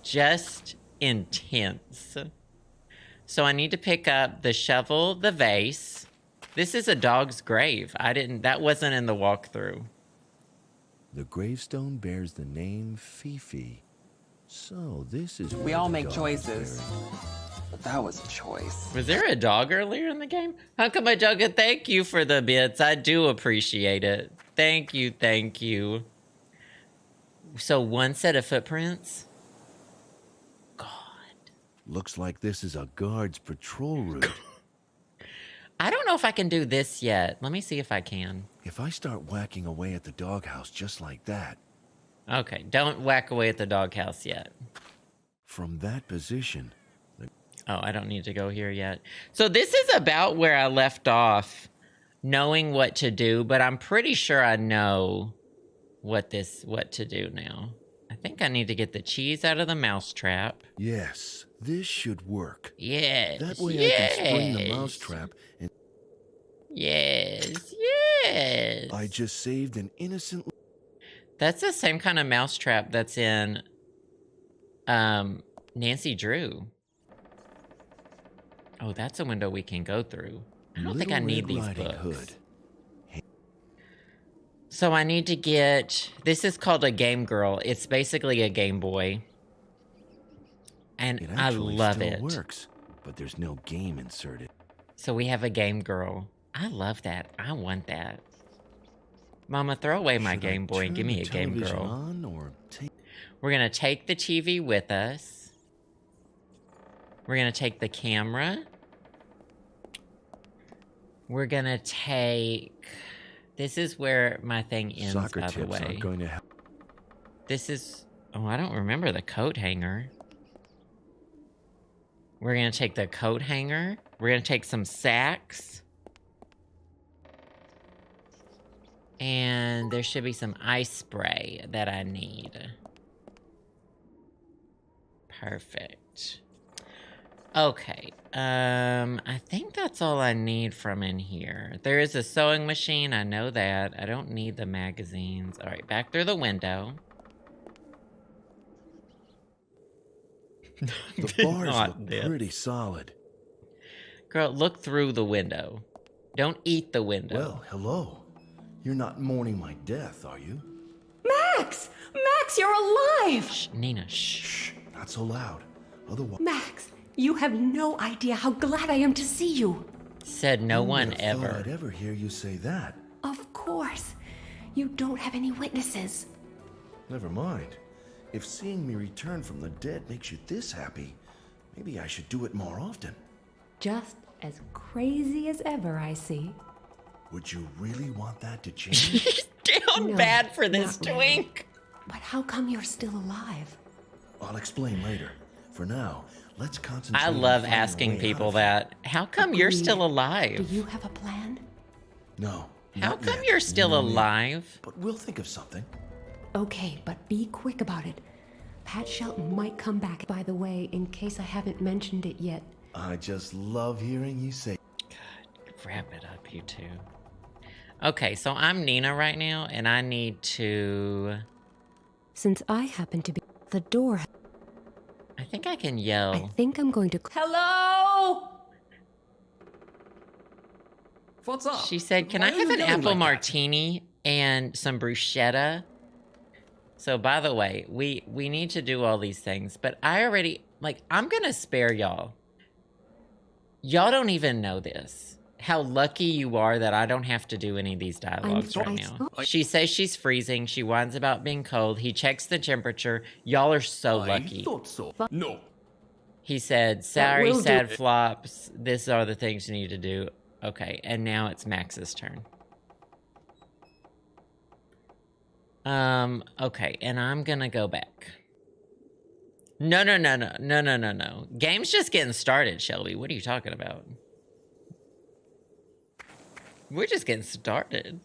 Just intense. So I need to pick up the shovel, the vase. This is a dog's grave. That wasn't in the walkthrough. The gravestone bears the name Fifi. So this is We where all the make dog choices. is buried. But that was a choice. Was there a dog earlier in the game? Hunkama Jugga, thank you for the bits. I do appreciate it. Thank you, thank you. So one set of footprints? Looks like this is a guard's patrol route. I don't know if I can do this yet. Let me see if I can. If I start whacking away at the doghouse just like that. Okay, don't whack away at the doghouse yet. From that position. Oh, I don't need to go here yet. So this is about where I left off, knowing what to do, but I'm pretty sure I know what to do now. I think I need to get the cheese out of the mousetrap. Yes, this should work. Yes. That way I can spring the mousetrap and... Yes. I just saved an innocent... That's the same kind of mousetrap that's in Nancy Drew. Oh, that's a window we can go through. I don't think I need these books. So I need to get... This is called a Game Girl. It's basically a Game Boy. And I love it. It works, but there's no game inserted. So we have a Game Girl. I love that. I want that. Mama, throw away my Game Boy and give me a Game Girl. We're going to take the TV with us. We're going to take the camera. We're going to take... This is where my thing ends, Soccer by the tips way. aren't going to help. This is... Oh, I don't remember the coat hanger. We're going to take the coat hanger. We're going to take some sacks. And there should be some ice spray that I need. Perfect. Okay. I think that's all I need from in here. There is a sewing machine. I know that. I don't need the magazines. All right, back through the window. The bars look pretty solid. Girl, look through the window. Don't eat the window. Well, hello. You're not mourning my death, are you? Max! Max, you're alive! Shh, Nina, shh. Not so loud. Otherwise... Max, you have no idea how glad I am to see you. Said no one ever. I'd ever hear you say that. Of course. You don't have any witnesses. Never mind. If seeing me return from the dead makes you this happy, maybe I should do it more often. Just as crazy as ever, I see. Would you really want that to change? Down bad for this twink. But how come you're still alive? I'll explain later. For now, let's concentrate. I love asking people that. How come you're still alive? Do you have a plan? No. How come you're still alive? But we'll think of something. Okay, but be quick about it. Pat Shelton might come back, by the way, in case I haven't mentioned it yet. I just love hearing you say. God, wrap it up, you two. Okay, so I'm Nina right now, and I need to... Since I happen to be the door... I think I can yell. I think I'm going to... Hello? What's up? She said, can Why I are have you an yelling apple like that?" martini and some bruschetta? So, by the way, we need to do all these things, but I already... Like, I'm going to spare y'all. Y'all don't even know this. How lucky you are that I don't have to do any of these dialogues right now. She says she's freezing. She whines about being cold. He checks the temperature. Y'all are so lucky. I thought so. No. He said, sorry, will sad do. flops. These are the things you need to do. Okay, and now it's Max's turn. Okay, and I'm gonna go back. No. Game's just getting started, Shelby. What are you talking about? We're just getting started.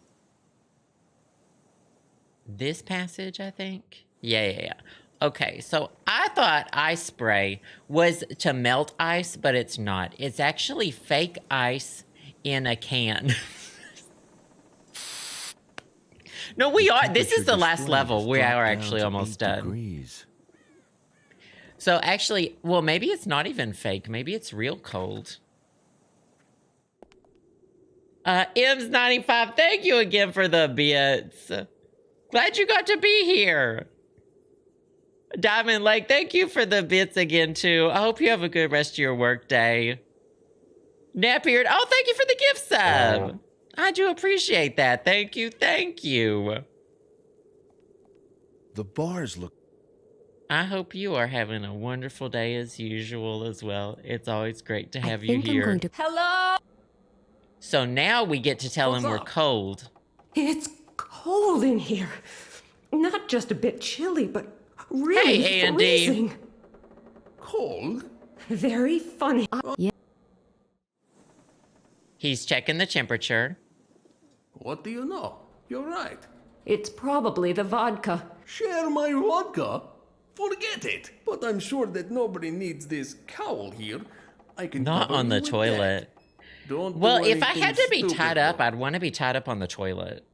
This passage, I think? Yeah. Okay, so I thought ice spray was to melt ice, but it's not. It's actually fake ice in a can. No, we are. This is the last level. We are actually almost done. Degrees. So actually, well, maybe it's not even fake. Maybe it's real cold. Ems95, thank you again for the bits. Glad you got to be here. Diamond Lake, thank you for the bits again, too. I hope you have a good rest of your work day. Napier, oh, thank you for the gift sub. I do appreciate that. Thank you. The bars look... I hope you are having a wonderful day as usual as well. It's always great to have you here. I'm going to... Hello? So now we get to tell him we're cold. It's cold in here. Not just a bit chilly, but really Hey, Andy. freezing. Cold? Very funny. Yeah. He's checking the temperature. What do you know? You're right. It's probably the vodka. Share my vodka? Forget it. But I'm sure that nobody needs this cowl here. I can Not cover on you the with toilet. that. Don't Well, do if I anything had to be stupid, tied up, though. I'd want to be tied up on the toilet.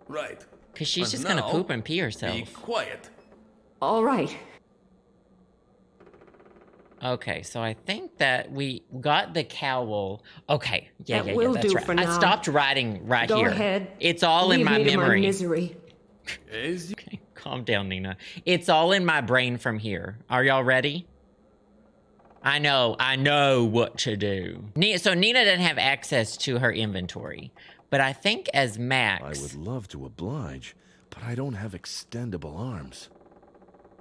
Right. Because she's And just going to now, poop and pee herself. Be quiet. All right. Okay, so I think that we got the cowl. Okay, yeah, That will that's do right. for I now. stopped writing right Go here. ahead. It's all in Leave my me to memory. misery. Okay, calm down, Nina. It's all in my brain from here. Are y'all ready? I know what to do. So Nina doesn't have access to her inventory. But I think as Max... I would love to oblige, but I don't have extendable arms.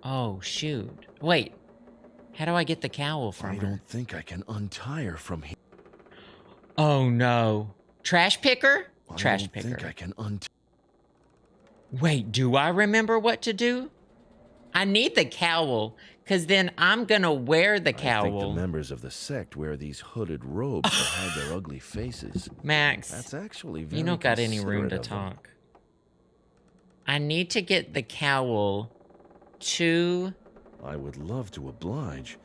Oh, shoot. Wait. How do I get the cowl from her? I don't think I can untie her from here. Oh, no. Trash picker? Trash picker. I don't think I can untie. Wait, do I remember what to do? I need the cowl, because then I'm going to wear the cowl. I think the members of the sect wear these hooded robes to hide their ugly faces. Max, that's actually very you don't got any room to considerate of them. talk. I need to get the cowl to... I would love to oblige.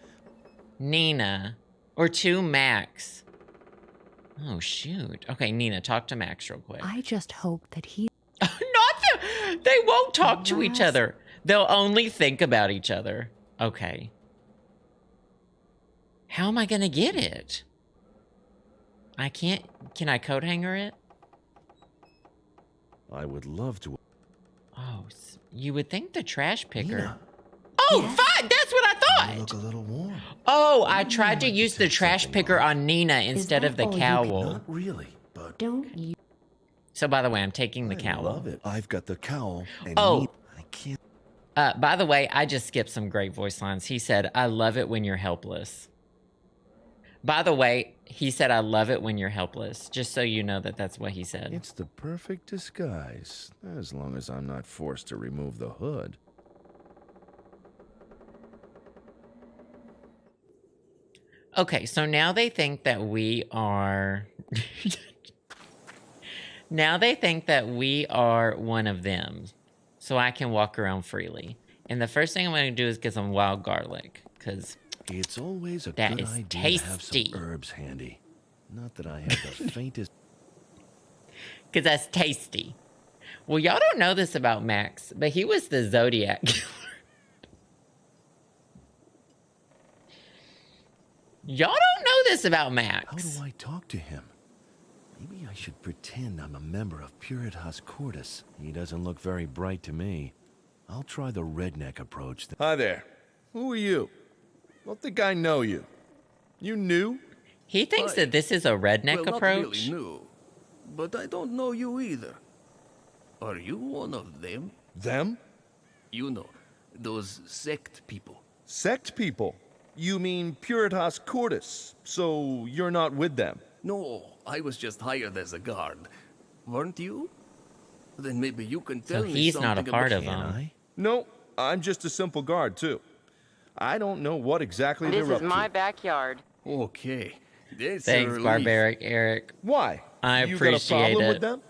Nina, or to Max. Oh, shoot. Okay, Nina, talk to Max real quick. I just hope that he... Not them! They won't talk to each other. They'll only think about each other. Okay. How am I going to get it? I can't... Can I coat hanger it? I would love to. Oh, you would think the trash picker... Nina. Oh, fine! That's what I thought! You look a little warm. Oh, I tried to use the trash picker on Nina instead of the cowl. Not really, but... Don't you... So, by the way, I'm taking the cowl. I love it. I've got the cowl. And Oh. I can't... By the way, I just skipped some great voice lines. He said, I love it when you're helpless. By the way, he said, I love it when you're helpless. Just so you know that that's what he said. It's the perfect disguise, as long as I'm not forced to remove the hood. Okay, so now they think that we are... Now they think that we are one of them. So I can walk around freely. And the first thing I'm going to do is get some wild garlic. Because it's always a that good is idea tasty. to have some herbs handy. Not that I have the faintest... Because that's tasty. Well, y'all don't know this about Max, but he was the Zodiac killer. Y'all don't know this about Max. How do I talk to him? Maybe I should pretend I'm a member of Puritas Cordis. He doesn't look very bright to me. I'll try the redneck approach. Hi there. Who are you? Don't think I know you. You new? He thinks that this is a redneck well, approach. Not really new, but I don't know you either. Are you one of them? Them? You know, those sect people. Sect people? You mean Puritas Cordis, so you're not with them? No, I was just hired as a guard. Weren't you? Then maybe you can tell me he's something not a part about... of them. No, I'm just a simple guard, too. I don't know what exactly This they're is up my to. backyard. Okay. That's Thanks, Barbaric Eric. Why? I You got a appreciate problem it. with them?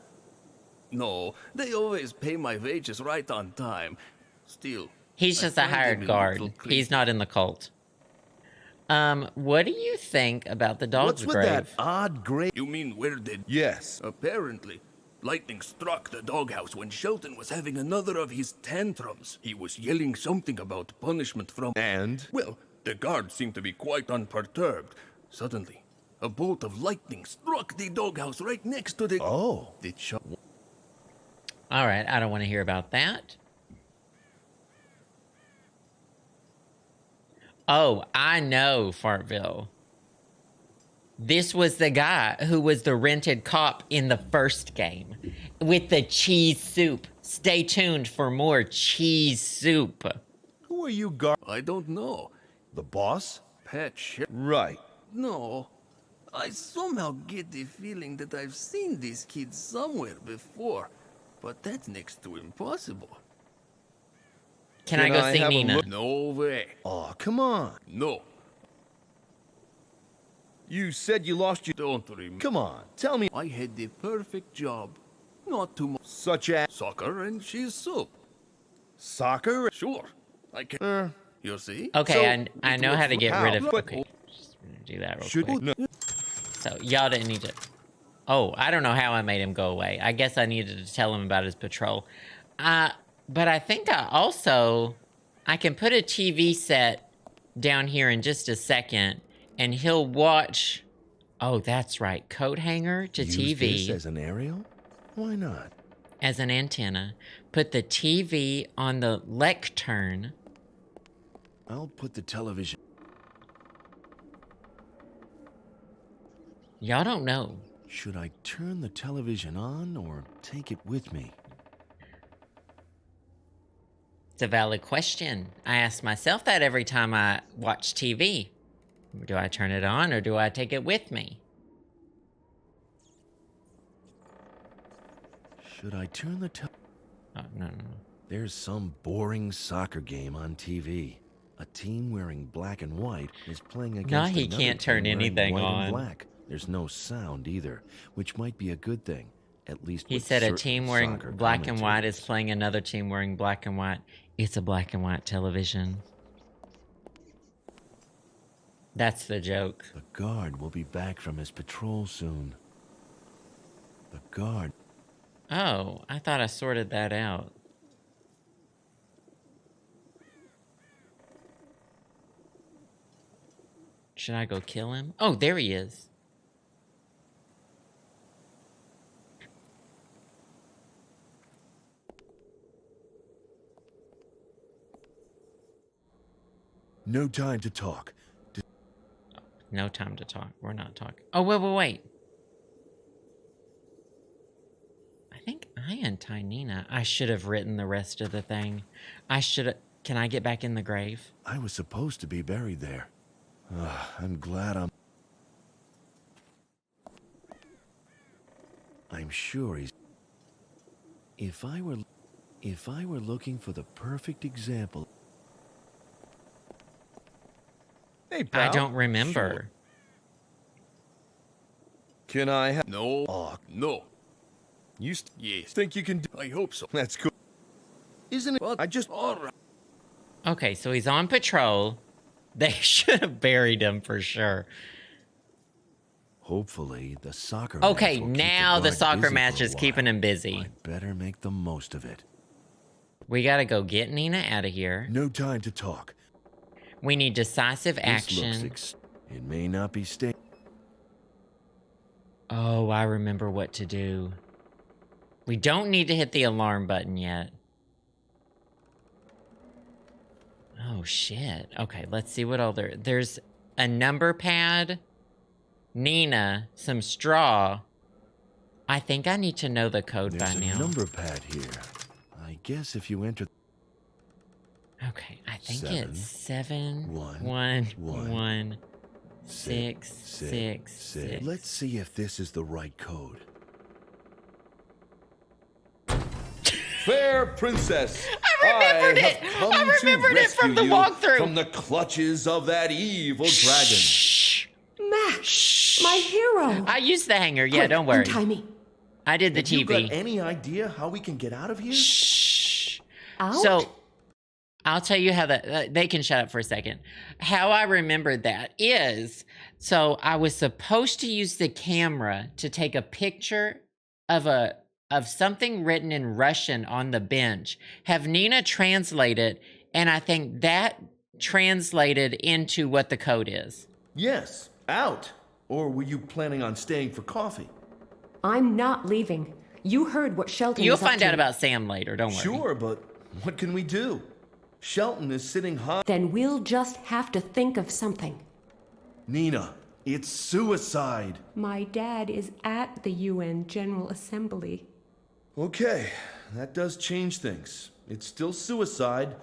No, they always pay my wages right on time. Still, He's I just a find hired them guard. little creepy. He's not in the cult. What do you think about the dog's What's with grave? that odd grave? You mean where did... Yes. Apparently, lightning struck the doghouse when Shelton was having another of his tantrums. He was yelling something about punishment from... And? Well, the guard seemed to be quite unperturbed. Suddenly, a bolt of lightning struck the doghouse right next to the... Oh. All right, I don't want to hear about that. Oh, I know, Fartville. This was the guy who was the rented cop in the first game with the cheese soup. Stay tuned for more cheese soup. Who are you guard? I don't know. The boss? Pat Right. No. I somehow get the feeling that I've seen these kids somewhere before. But that's next to impossible. Can I go see have a Nina? look? No way. Oh, come on. No. You said you lost your... Don't remember. Come on, tell me. I had the perfect job. Not too much. Such as... Soccer and cheese soup. Soccer? Sure. I can... You see? Okay, So, I know how to get rid of... But- Okay, just gonna do that real Should quick. no. So, y'all didn't need to... Oh, I don't know how I made him go away. I guess I needed to tell him about his patrol. But I think I can put a TV set down here in just a second, and he'll watch... Oh, that's right. Coat hanger to Use TV. this as an aerial? Why not? As an antenna. Put the TV on the lectern. I'll put the television... Y'all don't know. Should I turn the television on or take it with me? It's a valid question. I ask myself that every time I watch TV. Do I turn it on or do I take it with me? Should I turn the Oh, no. There's some boring soccer game on TV. A team wearing black and white is playing against No, he another can't turn team wearing anything white on. and black. There's no sound either, which might be a good thing. At least He with said a certain team wearing soccer black and white commentators. is playing another team wearing black and white. It's a black and white television. That's the joke. The guard will be back from his patrol soon. The guard. Oh, I thought I sorted that out. Should I go kill him? Oh, there he is. No time to talk. No time to talk. We're not talking. Oh, wait. I think I untie Nina. I should have written the rest of the thing. I should have... Can I get back in the grave? I was supposed to be buried there. I'm glad I'm sure he's... If I were looking for the perfect example... Hey, pal. I don't remember. Sure. Can I have... No. No. You yes. Think you can do... I hope so. That's cool. Isn't it? I just... All right. Okay, so he's on patrol. They should have buried him for sure. Hopefully, the soccer Okay, match will keep now the guard soccer busy match for a is keeping while. him busy. I better make the most of it. We gotta go get Nina out of here. No time to talk. We need decisive This action. looks it may not be staying. Oh, I remember what to do. We don't need to hit the alarm button yet. Oh, shit. Okay, let's see what all there's a number pad, Nina, some straw. I think I need to know the code There's by a now. number pad here. I guess if you enter... Okay, I think 7, it's 7 1, 1 1, 1 6 6 6. Let's see if this is the right code. Fair princess, I remembered it! have come I remembered to it from the rescue you walkthrough! From the clutches of that evil dragon. Max, my hero. I used the hanger. Yeah, Quick, don't worry. untie me. I did the Have you got TV. any idea how we can get out of here? Out? So, I'll tell you how that they can shut up for a second. How I remembered that is, so I was supposed to use the camera to take a picture of something written in Russian on the bench, have Nina translate it, and I think that translated into what the code is. Yes, out. Or were you planning on staying for coffee? I'm not leaving. You heard what Shelton You'll was up find to. out about Sam later, don't worry. Sure, but what can we do? Shelton is sitting high. Then we'll just have to think of something. Nina, it's suicide. My dad is at the UN General Assembly. Okay, that does change things. It's still suicide,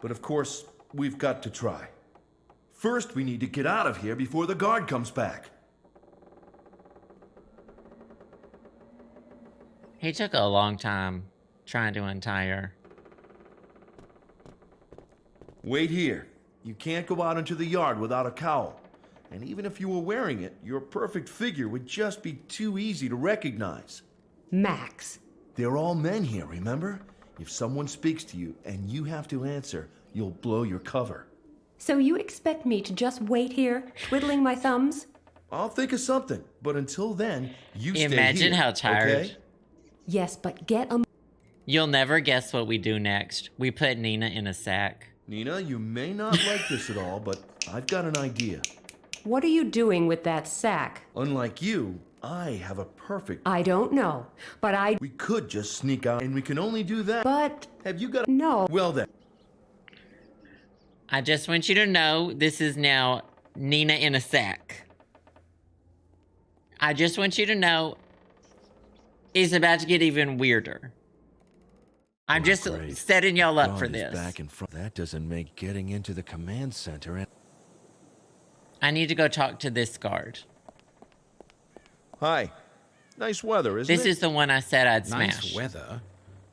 but of course, we've got to try. First, we need to get out of here before the guard comes back. He took a long time trying to untie her. Wait here. You can't go out into the yard without a cowl. And even if you were wearing it, your perfect figure would just be too easy to recognize. Max. They're all men here, remember? If someone speaks to you and you have to answer, you'll blow your cover. So you expect me to just wait here, twiddling my thumbs? I'll think of something, but until then, you stay here. Imagine how tired. Okay? Yes, but get a... You'll never guess what we do next. We put Nina in a sack. Nina, you may not like this at all, but I've got an idea. What are you doing with that sack? Unlike you, I have a perfect... I don't know, but We could just sneak out, and we can only do that. But... Have you got... No. Well then. I just want you to know this is now Nina in a sack. I just want you to know it's about to get even weirder. I'm just setting y'all up for this. Back in front. That doesn't make getting into the command center. I need to go talk to this guard. Hi. Nice weather, isn't it? This is the one I said I'd smash. Nice weather.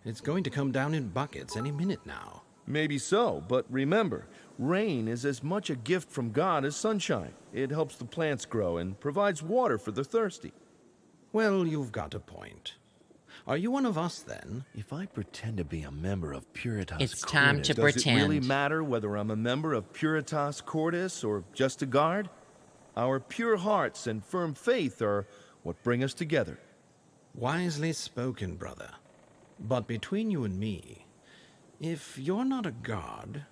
It's going to come down in buckets any minute now. Maybe so, but remember, rain is as much a gift from God as sunshine. It helps the plants grow and provides water for the thirsty. Well, you've got a point. Are you one of us, then? If I pretend to be a member of Puritas It's time to Does pretend. it really matter whether I'm a member of Puritas Cordis or just a guard? Our pure hearts and firm faith are what bring us together. Wisely spoken, brother. But between you and me, if you're not a guard,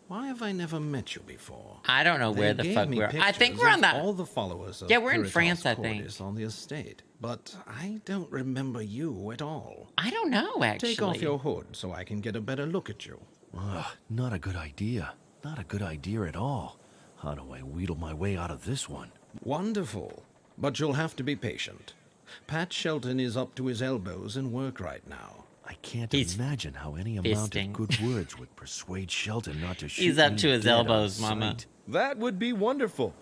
why have I never met you before? I don't know where the fuck we're. I think we're on the. All the followers of Yeah, we're in Puritas France, I think. Cordis on the estate, but I don't remember you at all. I don't know, actually. Take off your hood so I can get a better look at you. Not a good idea. Not a good idea at all. How do I wheedle my way out of this one? Wonderful. But you'll have to be patient. Pat Shelton is up to his elbows in work right now. I can't imagine how any amount of good words would persuade Shelton not to shoot He's up me to his dead on elbows, Mama. sight. That would be wonderful.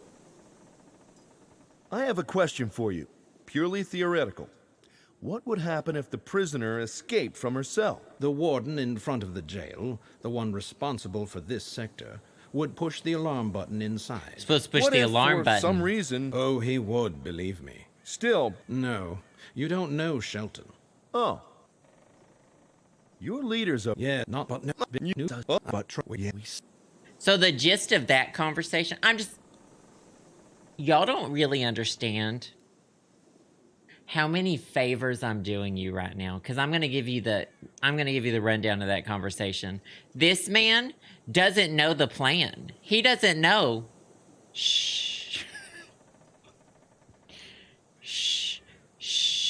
I have a question for you, purely theoretical. What would happen if the prisoner escaped from her cell? The warden in front of the jail, the one responsible for this sector, would push the alarm button inside. Supposed to push the alarm button. For some reason. Oh, he would, believe me. Still. No, you don't know Shelton. Oh. Your leaders are. Yeah, not but So the gist of that conversation, y'all don't really understand how many favors I'm doing you right now, because I'm gonna give you the rundown of that conversation. This man doesn't know the plan. He doesn't know. Shh. Shh. Shh.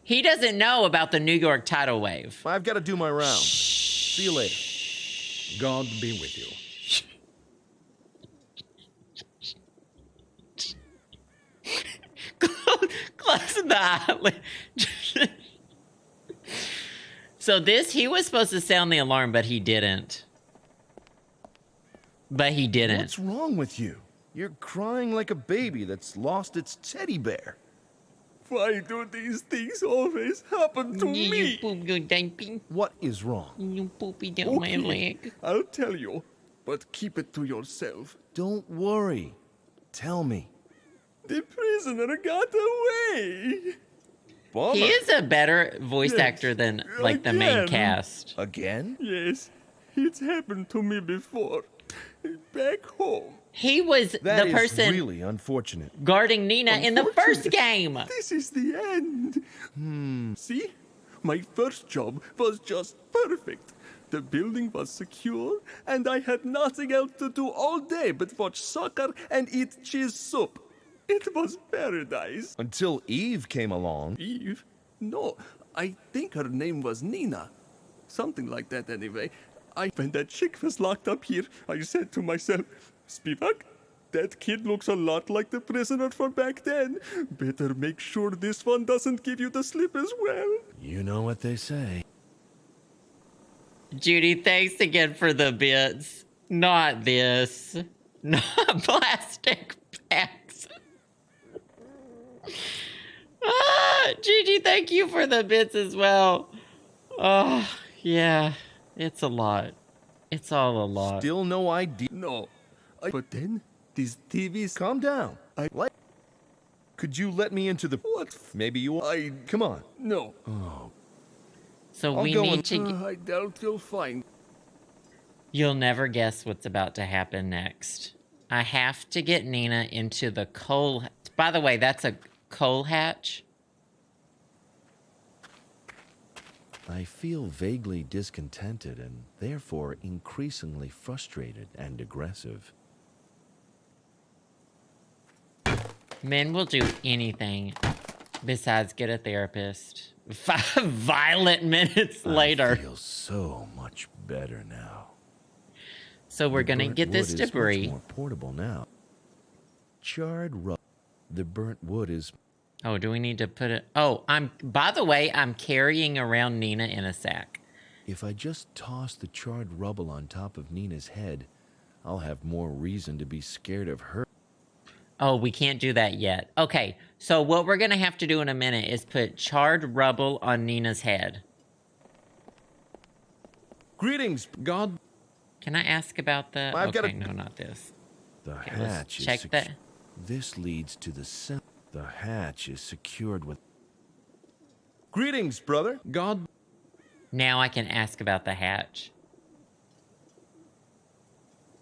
He doesn't know about the New York tidal wave. I've got to do my round. See you later. God be with you. Close the eyelid. So he was supposed to sound the alarm, but he didn't. What's wrong with you? You're crying like a baby that's lost its teddy bear. Why do these things always happen to me? What is wrong? You poopy down my leg. I'll tell you, but keep it to yourself. Don't worry. Tell me. The prisoner got away. Bummer. He is a better voice actor than the main cast. Again? Yes, it's happened to me before. Back home. He was That the is person really unfortunate. guarding Nina in the first game. This is the end. See? My first job was just perfect. The building was secure, and I had nothing else to do all day but watch soccer and eat cheese soup. It was paradise. Until Eve came along. Eve? No, I think her name was Nina. Something like that anyway. When that chick was locked up here, I said to myself, Spivak, that kid looks a lot like the prisoner from back then. Better make sure this one doesn't give you the slip as well. You know what they say. Judy, thanks again for the bits. Not this. Not plastic bags. Gigi, thank you for the bits as well. Oh, yeah. It's a lot. It's all a lot. Still no idea. No. But then, these TVs... Calm down. Could you let me into the... What? Maybe you... Come on. No. Oh. So I'll we go need and- to... I doubt you'll find... You'll never guess what's about to happen next. I have to get Nina into the coal... By the way, that's a coal hatch. I feel vaguely discontented and therefore increasingly frustrated and aggressive. Men will do anything besides get a therapist. 5 violent minutes later. I feel so much better now. So we're gonna Burnt get this wood is debris. much more portable now. Charred rug. The burnt wood is... Oh, do we need to put it... Oh, by the way, I'm carrying around Nina in a sack. If I just toss the charred rubble on top of Nina's head, I'll have more reason to be scared of her. Oh, we can't do that yet. Okay, so what we're going to have to do in a minute is put charred rubble on Nina's head. Greetings, God. Can I ask about the... Okay, no, not this. The Okay, hatch is... check that. This leads to the cell. The hatch is secured with... Greetings, brother. God. Now I can ask about the hatch.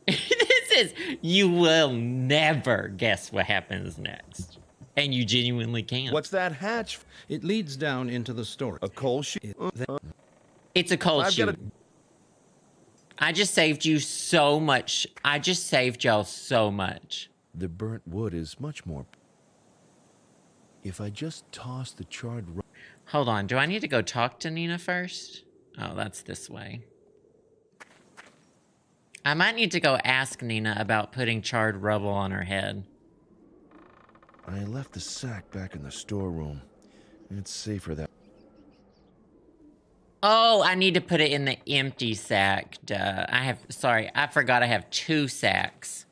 This is... You will never guess what happens next. And you genuinely can't. What's that hatch? It leads down into the storage. A coal chute? It's a coal chute. I just saved you so much. I just saved y'all so much. The burnt wood is much more... If I just toss the charred... Hold on. Do I need to go talk to Nina first? Oh, that's this way. I might need to go ask Nina about putting charred rubble on her head. I left the sack back in the storeroom. It's safer that... Oh, I need to put it in the empty sack. Duh. Sorry, I forgot I have 2 sacks.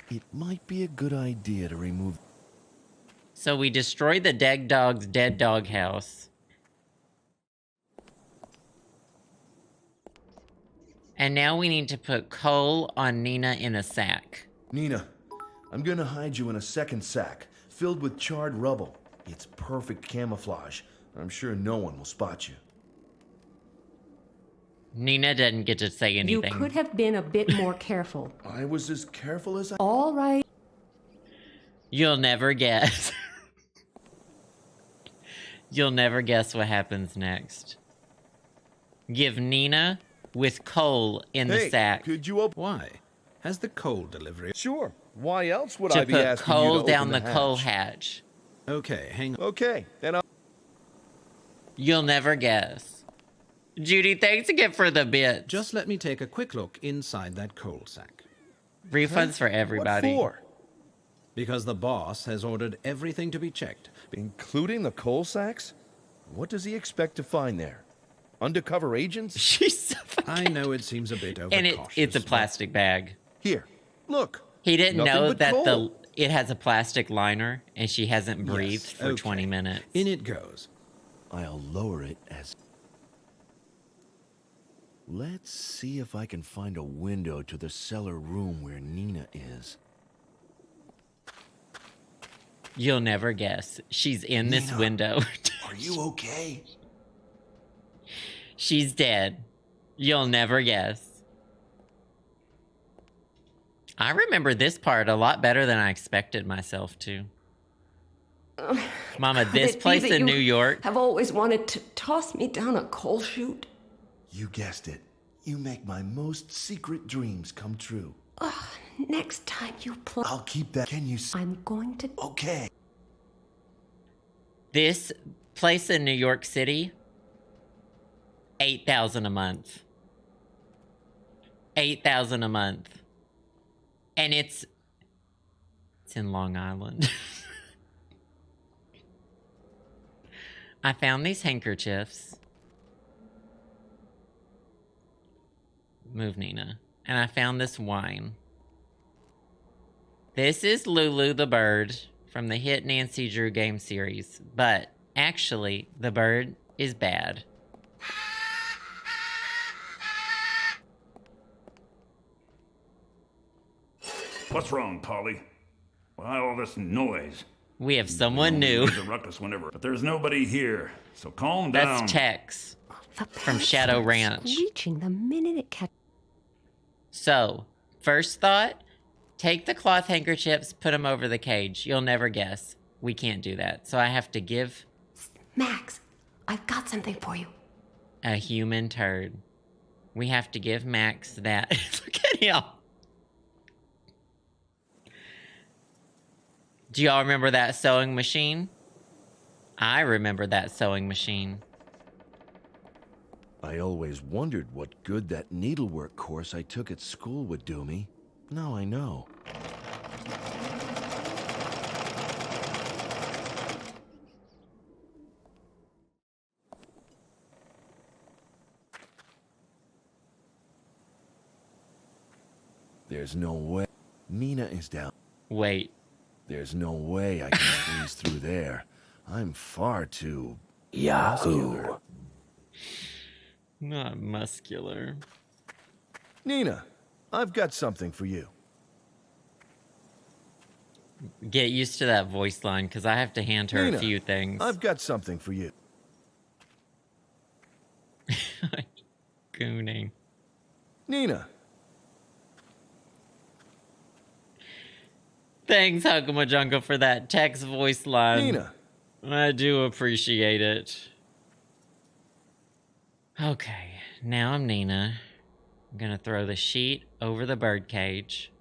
It might be a good idea to remove... So we destroyed the dead dog's dead dog house. And now we need to put coal on Nina in a sack. Nina, I'm gonna hide you in a second sack, filled with charred rubble. It's perfect camouflage. I'm sure no one will spot you. Nina didn't get to say anything. You could have been a bit more careful. I was as careful as I... All right. You'll never guess. You'll never guess what happens next. Give Nina with coal in the sack. Could you open... Why? Has the coal delivery... Sure. Why else would to I be put asking coal you to down open the coal hatch. Okay, hang on. Okay, then I'll... You'll never guess. Judy, thanks again for the bit. Just let me take a quick look inside that coal sack. Refunds for everybody. What for? Because the boss has ordered everything to be checked. Including the coal sacks? What does he expect to find there? Undercover agents? She's so I know it seems a bit overcautious. And it's a plastic bag. Here, look. He didn't Nothing know but that coal. it has a plastic liner and she hasn't breathed for 20 minutes. In it goes. I'll lower it as... Let's see if I can find a window to the cellar room where Nina is. You'll never guess. She's in this Nina, window. Are you okay? She's dead. You'll never guess. I remember this part a lot better than I expected myself to. Mama, this place in New York... Have always wanted to toss me down a coal chute. You guessed it. You make my most secret dreams come true. Next time you play... I'll keep that. Can you... I'm going to... Okay. This place in New York City... $8,000 a month. $8,000 a month. And it's in Long Island. I found these handkerchiefs. Move, Nina. And I found this wine. This is Lulu the bird from the hit Nancy Drew game series. But actually, the bird is bad. What's wrong, Polly? Why all this noise? We have someone new. There's a ruckus whenever, but there's nobody here. So calm down. That's Tex from Shadow Ranch. Screeching the minute it catches. So, first thought, take the cloth handkerchiefs, put them over the cage. You'll never guess. We can't do that. So I have to give... Max, I've got something for you. A human turd. We have to give Max that. Look at him. Do y'all remember that sewing machine? I remember that sewing machine. I always wondered what good that needlework course I took at school would do me. Now I know. There's no way. Nina is down. Wait. There's no way I can squeeze through there. I'm far too... Yahoo! muscular. Not muscular. Nina, I've got something for you. Get used to that voice line, because I have to hand her Nina, a few things. I've got something for you. Gooning. Nina. Thanks, Huckamajunga, for that text voice line. Nina. I do appreciate it. Okay, now I'm Nina. I'm gonna throw the sheet over the birdcage.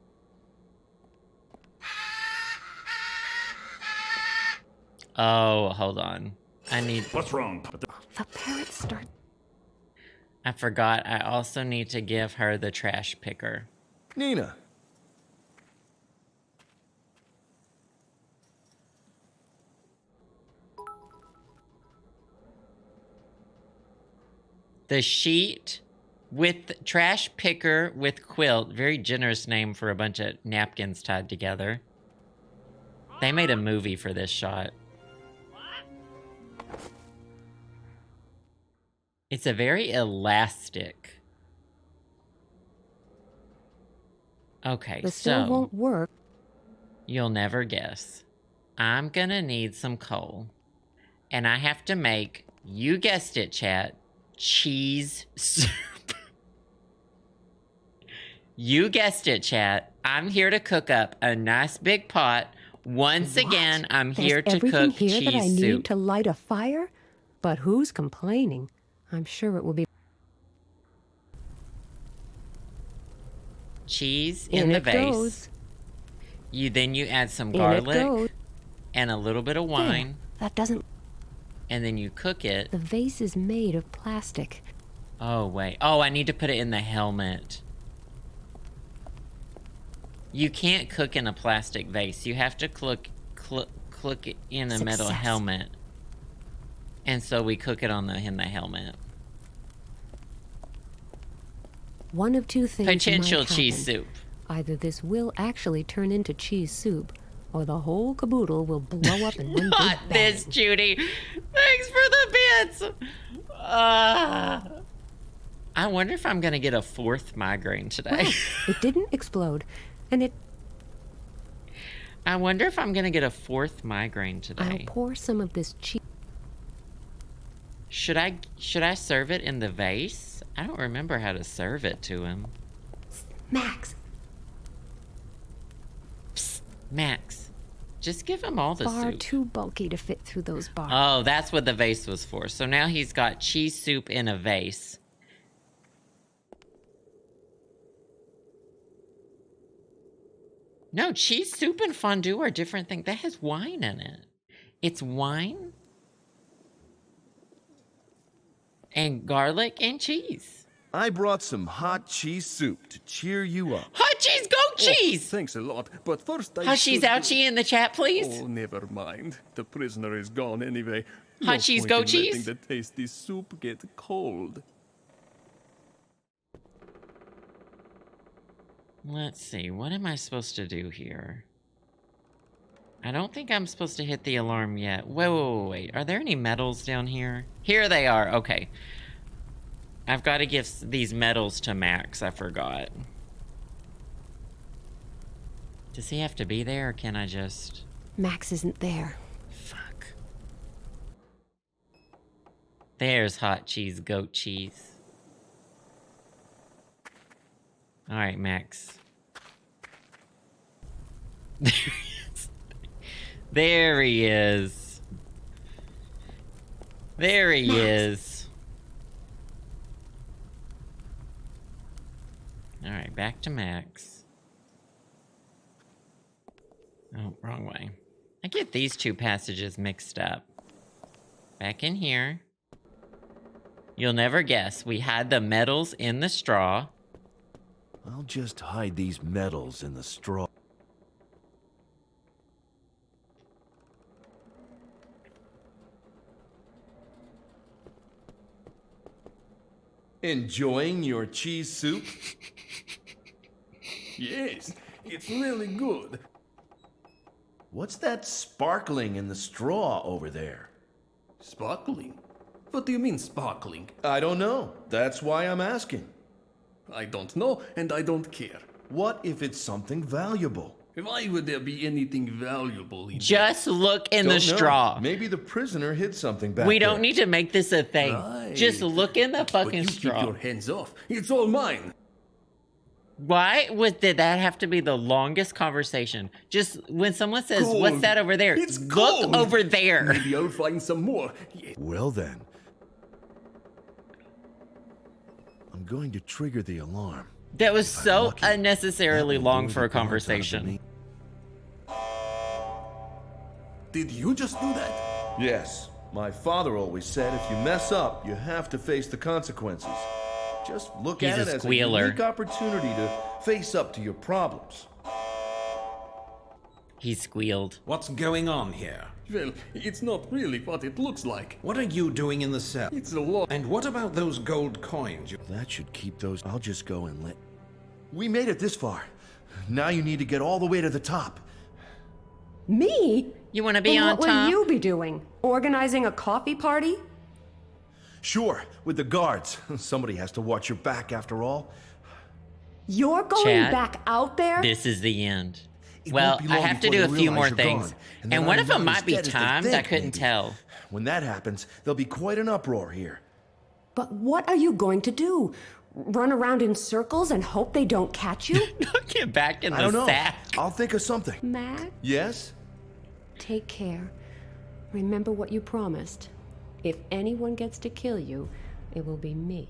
Oh, hold on. I need... What's wrong? The parrots start... I forgot I also need to give her the trash picker. Nina. The sheet with trash picker with quilt. Very generous name for a bunch of napkins tied together. They made a movie for this shot. It's a very elastic. Okay, This still so won't work. you'll never guess. I'm gonna need some coal. And I have to make, you guessed it, chat, cheese soup. You guessed it, chat. I'm here to cook up a nice big pot. Once again, I'm here to everything cook here that I cheese need soup. to light a fire? But who's complaining? I'm sure it will be... Cheese in the it vase. goes. Then you add some In it garlic goes. and a little bit of wine. That doesn't... And then you cook it. The vase is made of plastic. Oh, wait. Oh, I need to put it in the helmet. You can't cook in a plastic vase. You have to cook it in a metal Success. helmet. And so we cook it in the helmet. One of two things Potential might cheese happen. soup. Either this will actually turn into cheese soup, or the whole caboodle will blow up in one big Not bang. this, Judy. Thanks for the bits. I wonder if I'm going to get a fourth migraine today. Well, it didn't explode, and it... I wonder if I'm going to get a fourth migraine I'll today. pour some of this cheese... Should I serve it in the vase? I don't remember how to serve it to him. Max! Psst, Max. Just give him all the Far soup. too bulky to fit through those bars. Oh, that's what the vase was for. So now he's got cheese soup in a vase. No, cheese soup and fondue are different things. That has wine in it. It's wine and garlic and cheese. I brought some hot cheese soup to cheer you up. Hot cheese, goat cheese! Thanks a lot, but first I Hot cheese should- ouchie in the chat, please. Oh, never mind. The prisoner is gone anyway. Hot cheese, goat cheese? Letting the tasty soup get cold. Let's see, what am I supposed to do here? I don't think I'm supposed to hit the alarm yet. Wait. Are there any medals down here? Here they are, okay. I've got to give these medals to Max, I forgot. Does he have to be there, or can I just... Max isn't there. Fuck. There's hot cheese, goat cheese. Alright, Max. There he is. There he is. Alright, back to Max. Oh, wrong way. I get these two passages mixed up. Back in here. You'll never guess. We had the medals in the straw. I'll just hide these medals in the straw. Enjoying your cheese soup? Yes, it's really good. What's that sparkling in the straw over there? Sparkling? What do you mean sparkling? I don't know. That's why I'm asking. I don't know, and I don't care. What if it's something valuable? Why would there be anything valuable in Just look in the Don't know. straw. Maybe the prisoner hid something back We there. don't need to make this a thing. Right. Just look in the But fucking you straw. keep your hands off. It's all mine. Why did that have to be the longest conversation? Just when someone says, Gold. "What's that over there?" It's Look gold. over there. Maybe I'll find some more. Well then. I'm going to trigger the alarm. That was If I'm so lucky, unnecessarily that will long lure for the a guards out of conversation. me. Did you just do that? Yes. My father always said if you mess up, you have to face the consequences. Just look He's at a it as a squealer. unique opportunity to face up to your problems. He squealed. What's going on here? Well, it's not really what it looks like. What are you doing in the cell? It's a law. And what about those gold coins? That should keep those. I'll just go and let. We made it this far. Now you need to get all the way to the top. Me? You want to be Then on what will top? you be doing? Organizing a coffee party? Sure, with the guards. Somebody has to watch your back after all. You're going Chad, back out there? This is the end. It Well, won't be I long have to before do they a few realize more you're things. gone, And then one I'm of them not might as be dead as they timed. I think, couldn't maybe. tell. When that happens, there'll be quite an uproar here. But what are you going to do? Run around in circles and hope they don't catch you? Get back in I don't the know. sack. I'll think of something. Mac, Yes? take care. Remember what you promised. If anyone gets to kill you, it will be me.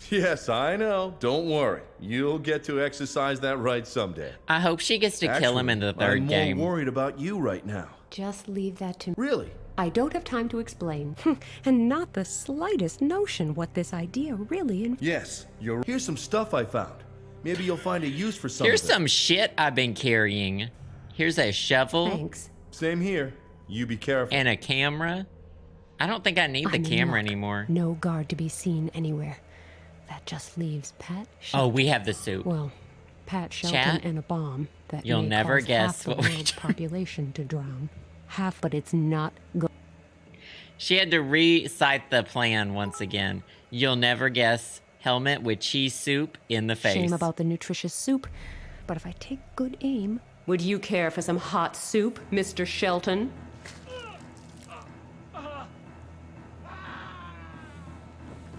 Yes, I know. Don't worry. You'll get to exercise that right someday. I hope she gets to kill him in the Actually, third I'm game. more worried about you right now. Just leave that to me. Really? I don't have time to explain. And not the slightest notion what this idea really involves. Yes. Here's some stuff I found. Maybe you'll find a use for some Here's of it. some shit I've been carrying. Here's a shovel. Thanks. Same here. You be careful. And a camera. I don't don't think I need the I'm in camera luck. anymore. No guard to be seen anywhere. That just leaves Pat Shelton. Oh, we have the soup. Well, Pat Shelton Chat? and a bomb that You'll may never cause guess half the what we world's do. population to drown. Half, but it's not good. She had to recite the plan once again. You'll never guess. Helmet with cheese soup in the face. Shame about the nutritious soup, but if I take good aim... Would you care for some hot soup, Mr. Shelton?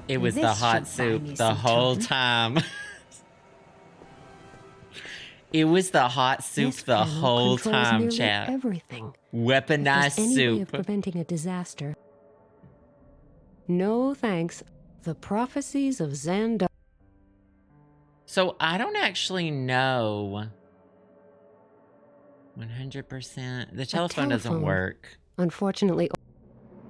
It was the This hot should buy me soup the some whole time. time. It was the hot soup This the panel whole controls time, nearly chat. everything. Weaponized If there's any way of soup. preventing a disaster. No thanks. The prophecies of Xandar. So I don't actually know. 100%. The telephone doesn't telephone. work. Unfortunately,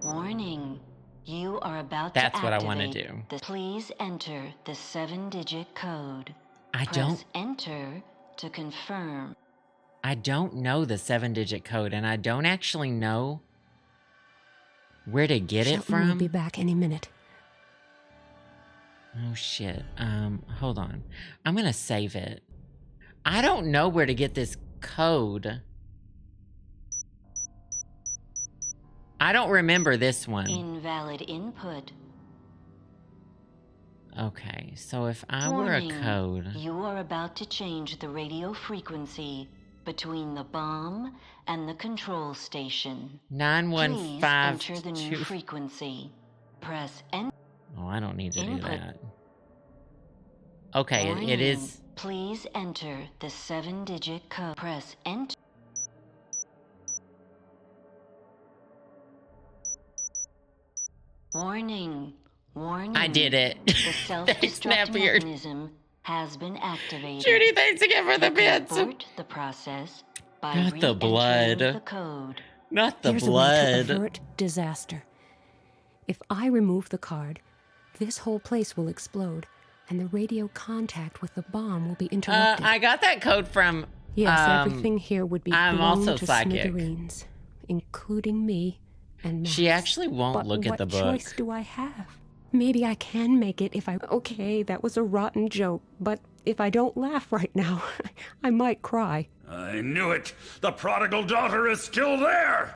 Warning. You are about That's to what I activate wanna do. Please enter the 7-digit code. I Press don't enter to confirm. I don't know the 7-digit code, and I don't actually know where to get it Shelton will from. be back any minute. Oh shit. Hold on. I'm gonna save it. I don't know where to get this code. I don't remember this one. Invalid input. Okay, so if I were a Warning. code. You are about to change the radio frequency between the bomb and the control station. Please 9152. enter the new frequency. Press enter. Oh, I don't need to do Input. that. Okay, it Warning. is. Please enter the 7-digit code. Press enter. Warning. Warning. I did it. The Thanks, self-destruct Snapbeard. mechanism has been activated. Judy, thanks again for the You can bits. abort the process by Not the re-entering blood. the code. Not the Here's a way blood. to avert disaster. If I remove the card, this whole place will explode, and the radio contact with the bomb will be interrupted. I got that code from. Yes, everything here would be I'm blown also to psychic. smithereens, including me and Max. She actually won't But look at the book. What choice do I have? Maybe I can make it if I... Okay, that was a rotten joke, but If I don't laugh right now, I might cry. I knew it! The prodigal daughter is still there!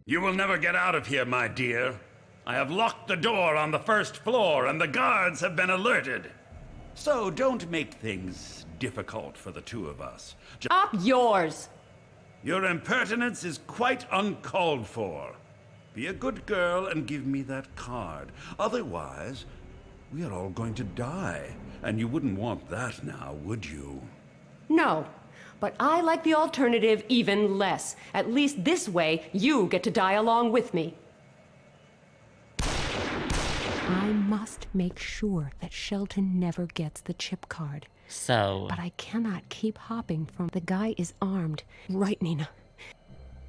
You will never get out of here, my dear. I have locked the door on the first floor, and the guards have been alerted. So don't make things difficult for the two of us. Up yours! Your impertinence is quite uncalled for. Be a good girl and give me that card. Otherwise, we are all going to die. And you wouldn't want that now, would you? No, but I like the alternative even less. At least this way, you get to die along with me. I must make sure that Shelton never gets the chip card. So... But I cannot keep hopping from... The guy is armed. Right, Nina?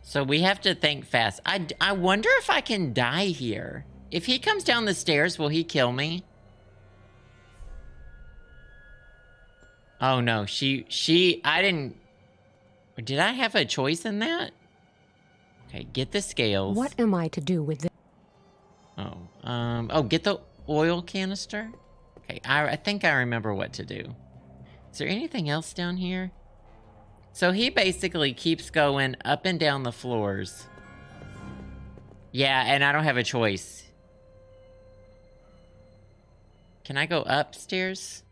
So we have to think fast. I wonder if I can die here. If he comes down the stairs, will he kill me? Oh no, I didn't... Did I have a choice in that? Okay, get the scales. What am I to do with this? Oh, get the oil canister? Okay, I think I remember what to do. Is there anything else down here? So he basically keeps going up and down the floors. Yeah, and I don't have a choice. Can I go upstairs?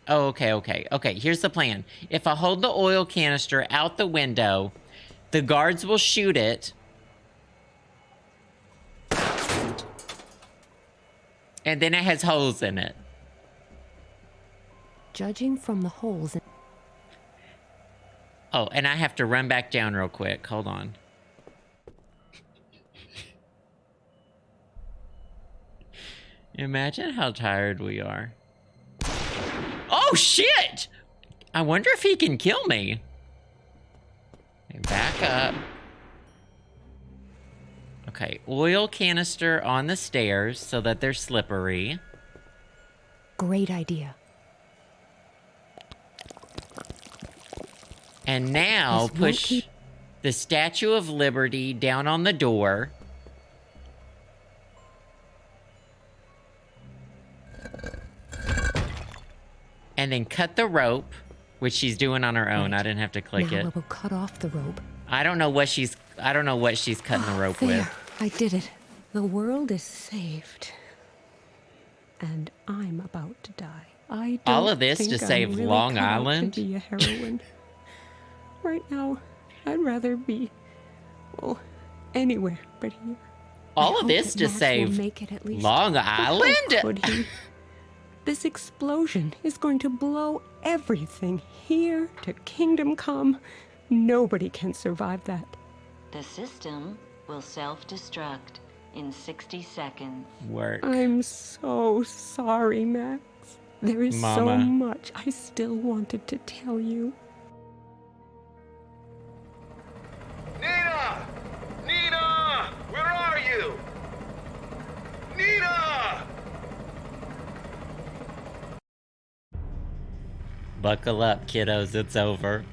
Oh, okay. Here's the plan. If I hold the oil canister out the window, the guards will shoot it. And then it has holes in it. Judging from the holes... Oh, and I have to run back down real quick. Hold on. Imagine how tired we are. Oh, shit! I wonder if he can kill me. Okay, back up. Okay, oil canister on the stairs so that they're slippery. Great idea. And now push the Statue of Liberty down on the door. And then cut the rope, which she's doing on her own. Right. I didn't have to click now it. I will cut off the rope. I don't know what she's cutting the rope with. I did it. The world is saved. And I'm about to die. I don't all of this think to save I'm really Long cut out Island? to be a heroine. Right now, I'd rather be, well, anywhere but here. All of this to save Long Island? Could he? This explosion is going to blow everything here to Kingdom Come. Nobody can survive that. The system will self-destruct in 60 seconds. Work. I'm so sorry, Max. There is so much I still wanted to tell you. Nina! Nina! Where are you? Nina! Buckle up, kiddos. It's over.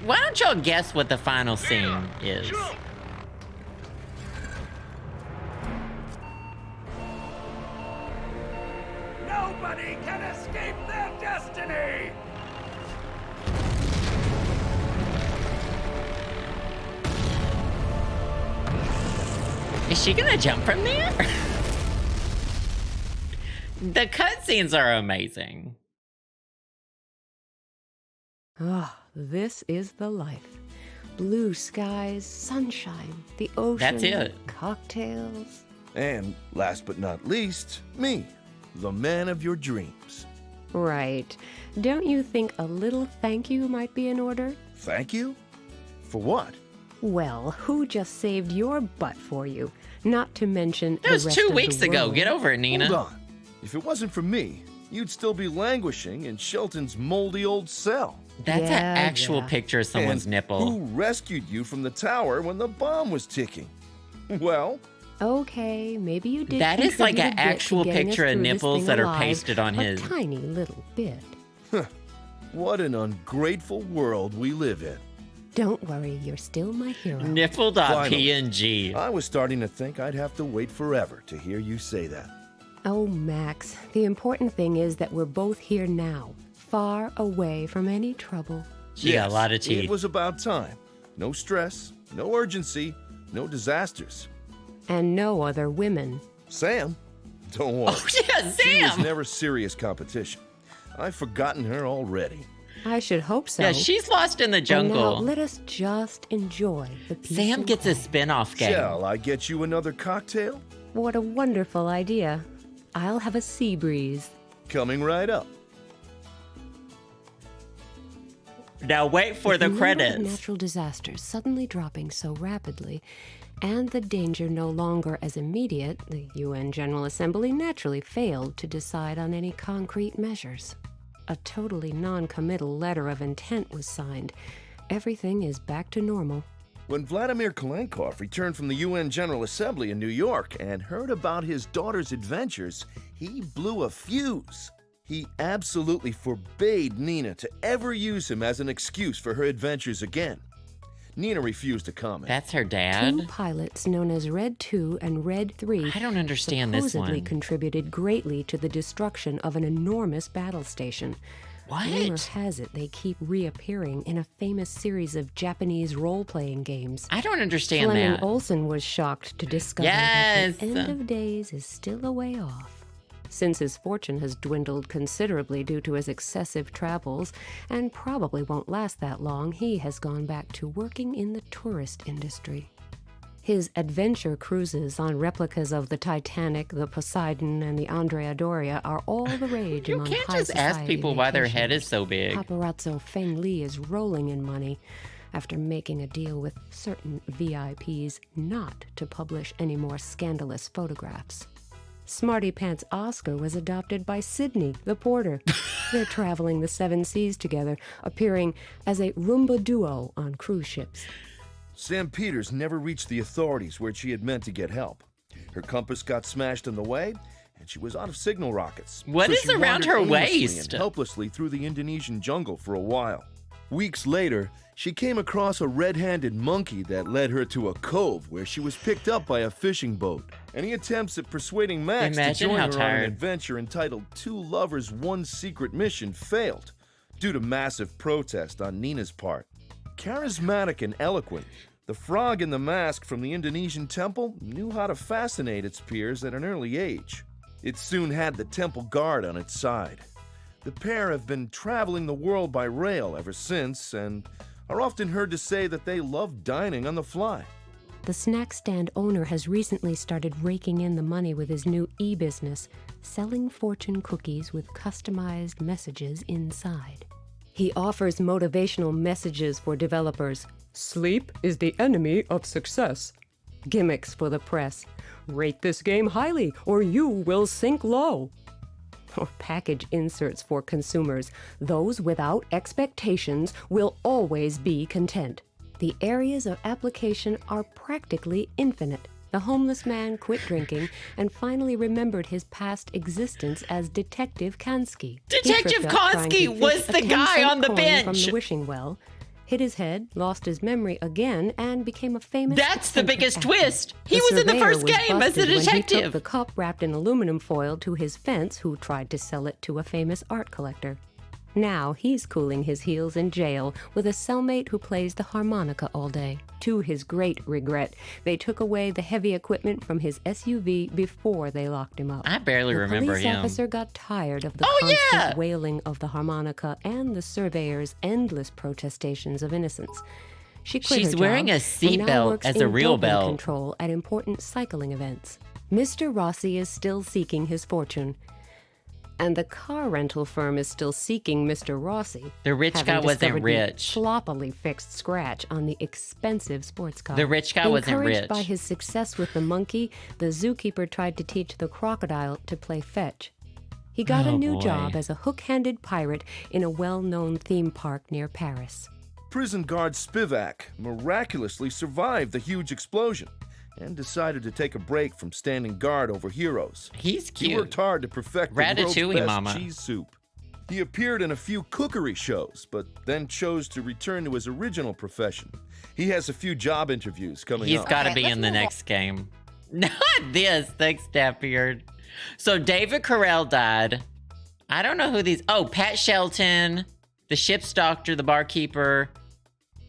Why don't y'all guess what the final scene is? Jump! Nobody can escape their destiny! Is she gonna jump from there? The cutscenes are amazing. Ah, this is the life. Blue skies, sunshine, the ocean. That's it. Cocktails. And last but not least, me, the man of your dreams. Right. Don't you think a little thank you might be in order? Thank you? For what? Well, who just saved your butt for you? Not to mention that was 2 weeks ago. Get over it, Nina. Hold on. If it wasn't for me, you'd still be languishing in Shelton's moldy old cell. That's an actual picture of someone's nipple. Who rescued you from the tower when the bomb was ticking? Well... Okay, maybe you did. That is like an actual picture of nipples that are pasted on his. A tiny little bit. What an ungrateful world we live in. Don't worry, you're still my hero. Nipple.png. I was starting to think I'd have to wait forever to hear you say that. Oh, Max, the important thing is that we're both here now, far away from any trouble. She got a lot of teeth. It was about time. No stress, no urgency, no disasters. And no other women. Sam? Don't worry. Oh, yeah, She was Sam! never serious competition. I've forgotten her already. I should hope so. Yeah, she's lost in the And jungle. now let us just enjoy the peace Sam and gets a quiet. spin-off game. Shall I get you another cocktail? What a wonderful idea. I'll have a sea breeze. Coming right up. Now wait for the With number of credits. natural disasters suddenly dropping so rapidly, and the danger no longer as immediate, the UN General Assembly naturally failed to decide on any concrete measures. A totally non-committal letter of intent was signed. Everything is back to normal. When Vladimir Kalenkov returned from the UN General Assembly in New York and heard about his daughter's adventures, he blew a fuse. He absolutely forbade Nina to ever use him as an excuse for her adventures again. Nina refused to comment. That's her dad? Two pilots known as Red 2 and Red 3 I don't understand this supposedly one. contributed greatly to the destruction of an enormous battle station. What? Rumor has it they keep reappearing in a famous series of Japanese role-playing games. I don't understand Fleming that. Olsen was shocked to discover Yes! that the end of days is still a way off. Since his fortune has dwindled considerably due to his excessive travels, and probably won't last that long, he has gone back to working in the tourist industry. His adventure cruises on replicas of the Titanic, the Poseidon, and the Andrea Doria are all the rage You among can't high just ask society people why their head vacationers. is so big. Paparazzo Feng Li is rolling in money after making a deal with certain VIPs not to publish any more scandalous photographs. Smarty Pants Oscar was adopted by Sydney, the porter. They're traveling the 7 seas together, appearing as a Roomba duo on cruise ships. Sam Peters never reached the authorities where she had meant to get help. Her compass got smashed in the way, and she was out of signal rockets. What is she around wandered her aimlessly waist? And helplessly through the Indonesian jungle for a while. Weeks later, she came across a red-handed monkey that led her to a cove where she was picked up by a fishing boat. Any attempts at persuading Max Imagine to join how her on tired. an adventure entitled Two Lovers, One Secret Mission failed due to massive protest on Nina's part. Charismatic and eloquent, the frog in the mask from the Indonesian temple knew how to fascinate its peers at an early age. It soon had the temple guard on its side. The pair have been traveling the world by rail ever since and are often heard to say that they love dining on the fly. The snack stand owner has recently started raking in the money with his new e-business, selling fortune cookies with customized messages inside. He offers motivational messages for developers. Sleep is the enemy of success. Gimmicks for the press. Rate this game highly or you will sink low. Or package inserts for consumers. Those without expectations will always be content. The areas of application are practically infinite. The homeless man quit drinking and finally remembered his past existence as Detective Kansky. He Detective tripped up trying to Kansky was fish a the guy 10-cent on the coin bench. from the wishing well, hit his head, lost his memory again, and became a famous That's the eccentric biggest actor. twist. He The was in the surveyor first was game as a busted when he took detective. the cup wrapped in aluminum foil to his fence, who tried to sell it to a famous art collector. Now he's cooling his heels in jail with a cellmate who plays the harmonica all day. To his great regret, they took away the heavy equipment from his SUV before they locked him up. I barely remember The him. police officer got tired of the Oh, constant yeah! wailing of the harmonica and the surveyor's endless protestations of innocence. She quit She's her wearing job a seat and now belt works as a in real building belt. control at important cycling events. Mr. Rossi is still seeking his fortune. And the car rental firm is still seeking Mr. Rossi. The rich having guy wasn't discovered the rich. sloppily fixed scratch on the expensive sports car. The rich guy wasn't Encouraged rich. by his success with the monkey, the zookeeper tried to teach the crocodile to play fetch. He got Oh, a new boy. job as a hook-handed pirate in a well-known theme park near Paris. Prison guard Spivak miraculously survived the huge explosion and decided to take a break from standing guard over heroes. He's cute. He worked hard to perfect the world's Ratatouille, best mama. cheese soup. He appeared in a few cookery shows, but then chose to return to his original profession. He has a few job interviews coming He's up. got to be in the next game. Not this. Thanks, Stafford. So David Carell died. I don't know who these... Oh, Pat Shelton, the ship's doctor, the barkeeper,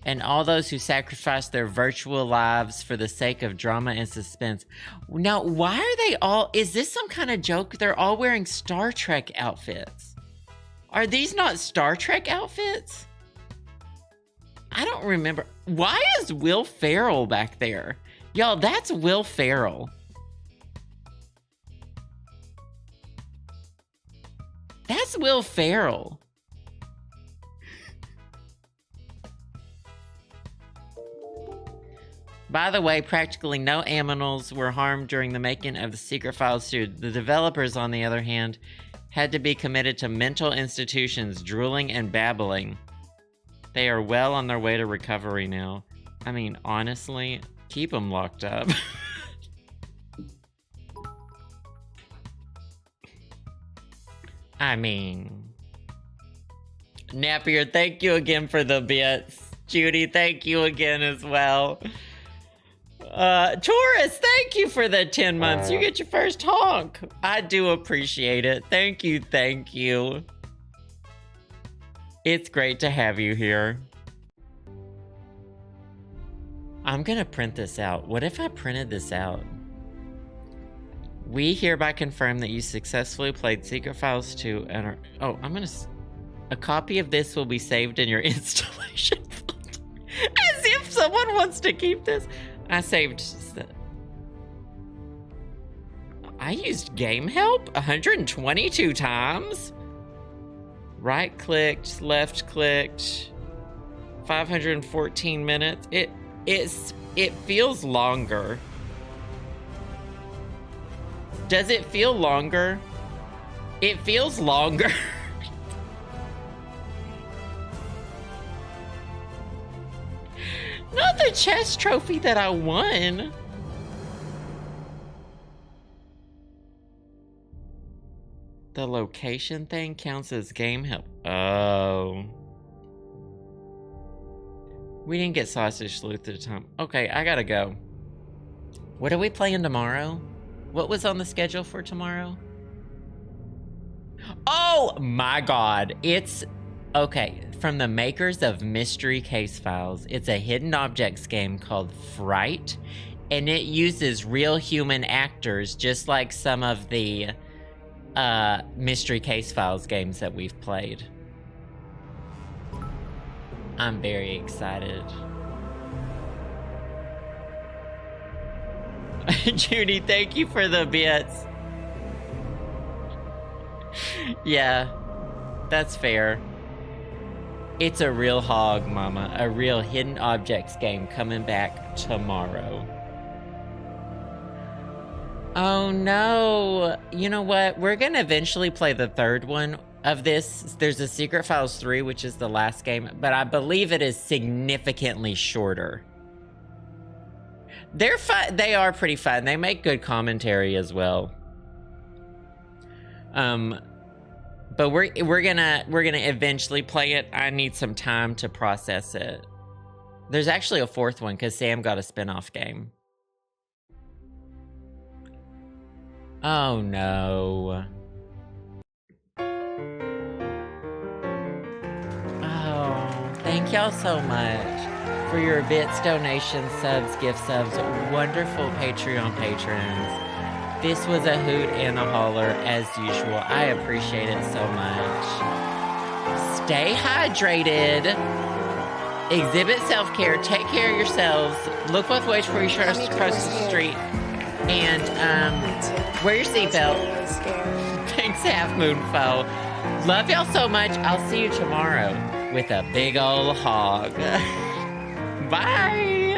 and all those who sacrificed their virtual lives for the sake of drama and suspense. Now, why are they all... Is this some kind of joke? They're all wearing Star Trek outfits. Are these not Star Trek outfits? I don't remember. Why is Will Ferrell back there? Y'all, that's Will Ferrell. That's Will Ferrell. By the way, practically no aminals were harmed during the making of the Secret Files 2. The developers, on the other hand, had to be committed to mental institutions, drooling and babbling. They are well on their way to recovery now. I mean, honestly, keep them locked up. I mean... Napier, thank you again for the bits. Judy, thank you again as well. Taurus, thank you for the 10 months. You get your first honk. I do appreciate it. Thank you, thank you. It's great to have you here. I'm gonna print this out. What if I printed this out? We hereby confirm that you successfully played Secret Files 2 and are... Oh, I'm gonna... A copy of this will be saved in your installation folder. As if someone wants to keep this. I saved... I used Game Help 122 times? Right-clicked, left-clicked, 514 minutes. It feels longer. Does it feel longer? It feels longer. Not the chess trophy that I won. The location thing counts as game help. Oh. We didn't get Sausage Sleuth at the time. Okay, I gotta go. What are we playing tomorrow? What was on the schedule for tomorrow? Oh my god. It's... Okay, from the makers of Mystery Case Files. It's a hidden objects game called Fright. And it uses real human actors, just like some of the Mystery Case Files games that we've played. I'm very excited. Judy, thank you for the bits. Yeah, that's fair. It's a real hog, mama. A real hidden objects game coming back tomorrow. Oh no. You know what? We're gonna eventually play the third one of this. There's a Secret Files 3, which is the last game, but I believe it is significantly shorter. They're fun. They are pretty fun. They make good commentary as well. But we're gonna eventually play it. I need some time to process it. There's actually a fourth one because Sam got a spin-off game. Oh no. Oh, thank y'all so much for your bits, donations, subs, gift subs, wonderful Patreon patrons. This was a hoot and a holler as usual. I appreciate it so much. Stay hydrated. Exhibit self-care. Take care of yourselves. Look both ways before you cross the street. And wear your seatbelt. Thanks, Half Moon Foe. Love y'all so much. I'll see you tomorrow with a big ol' hog. Bye.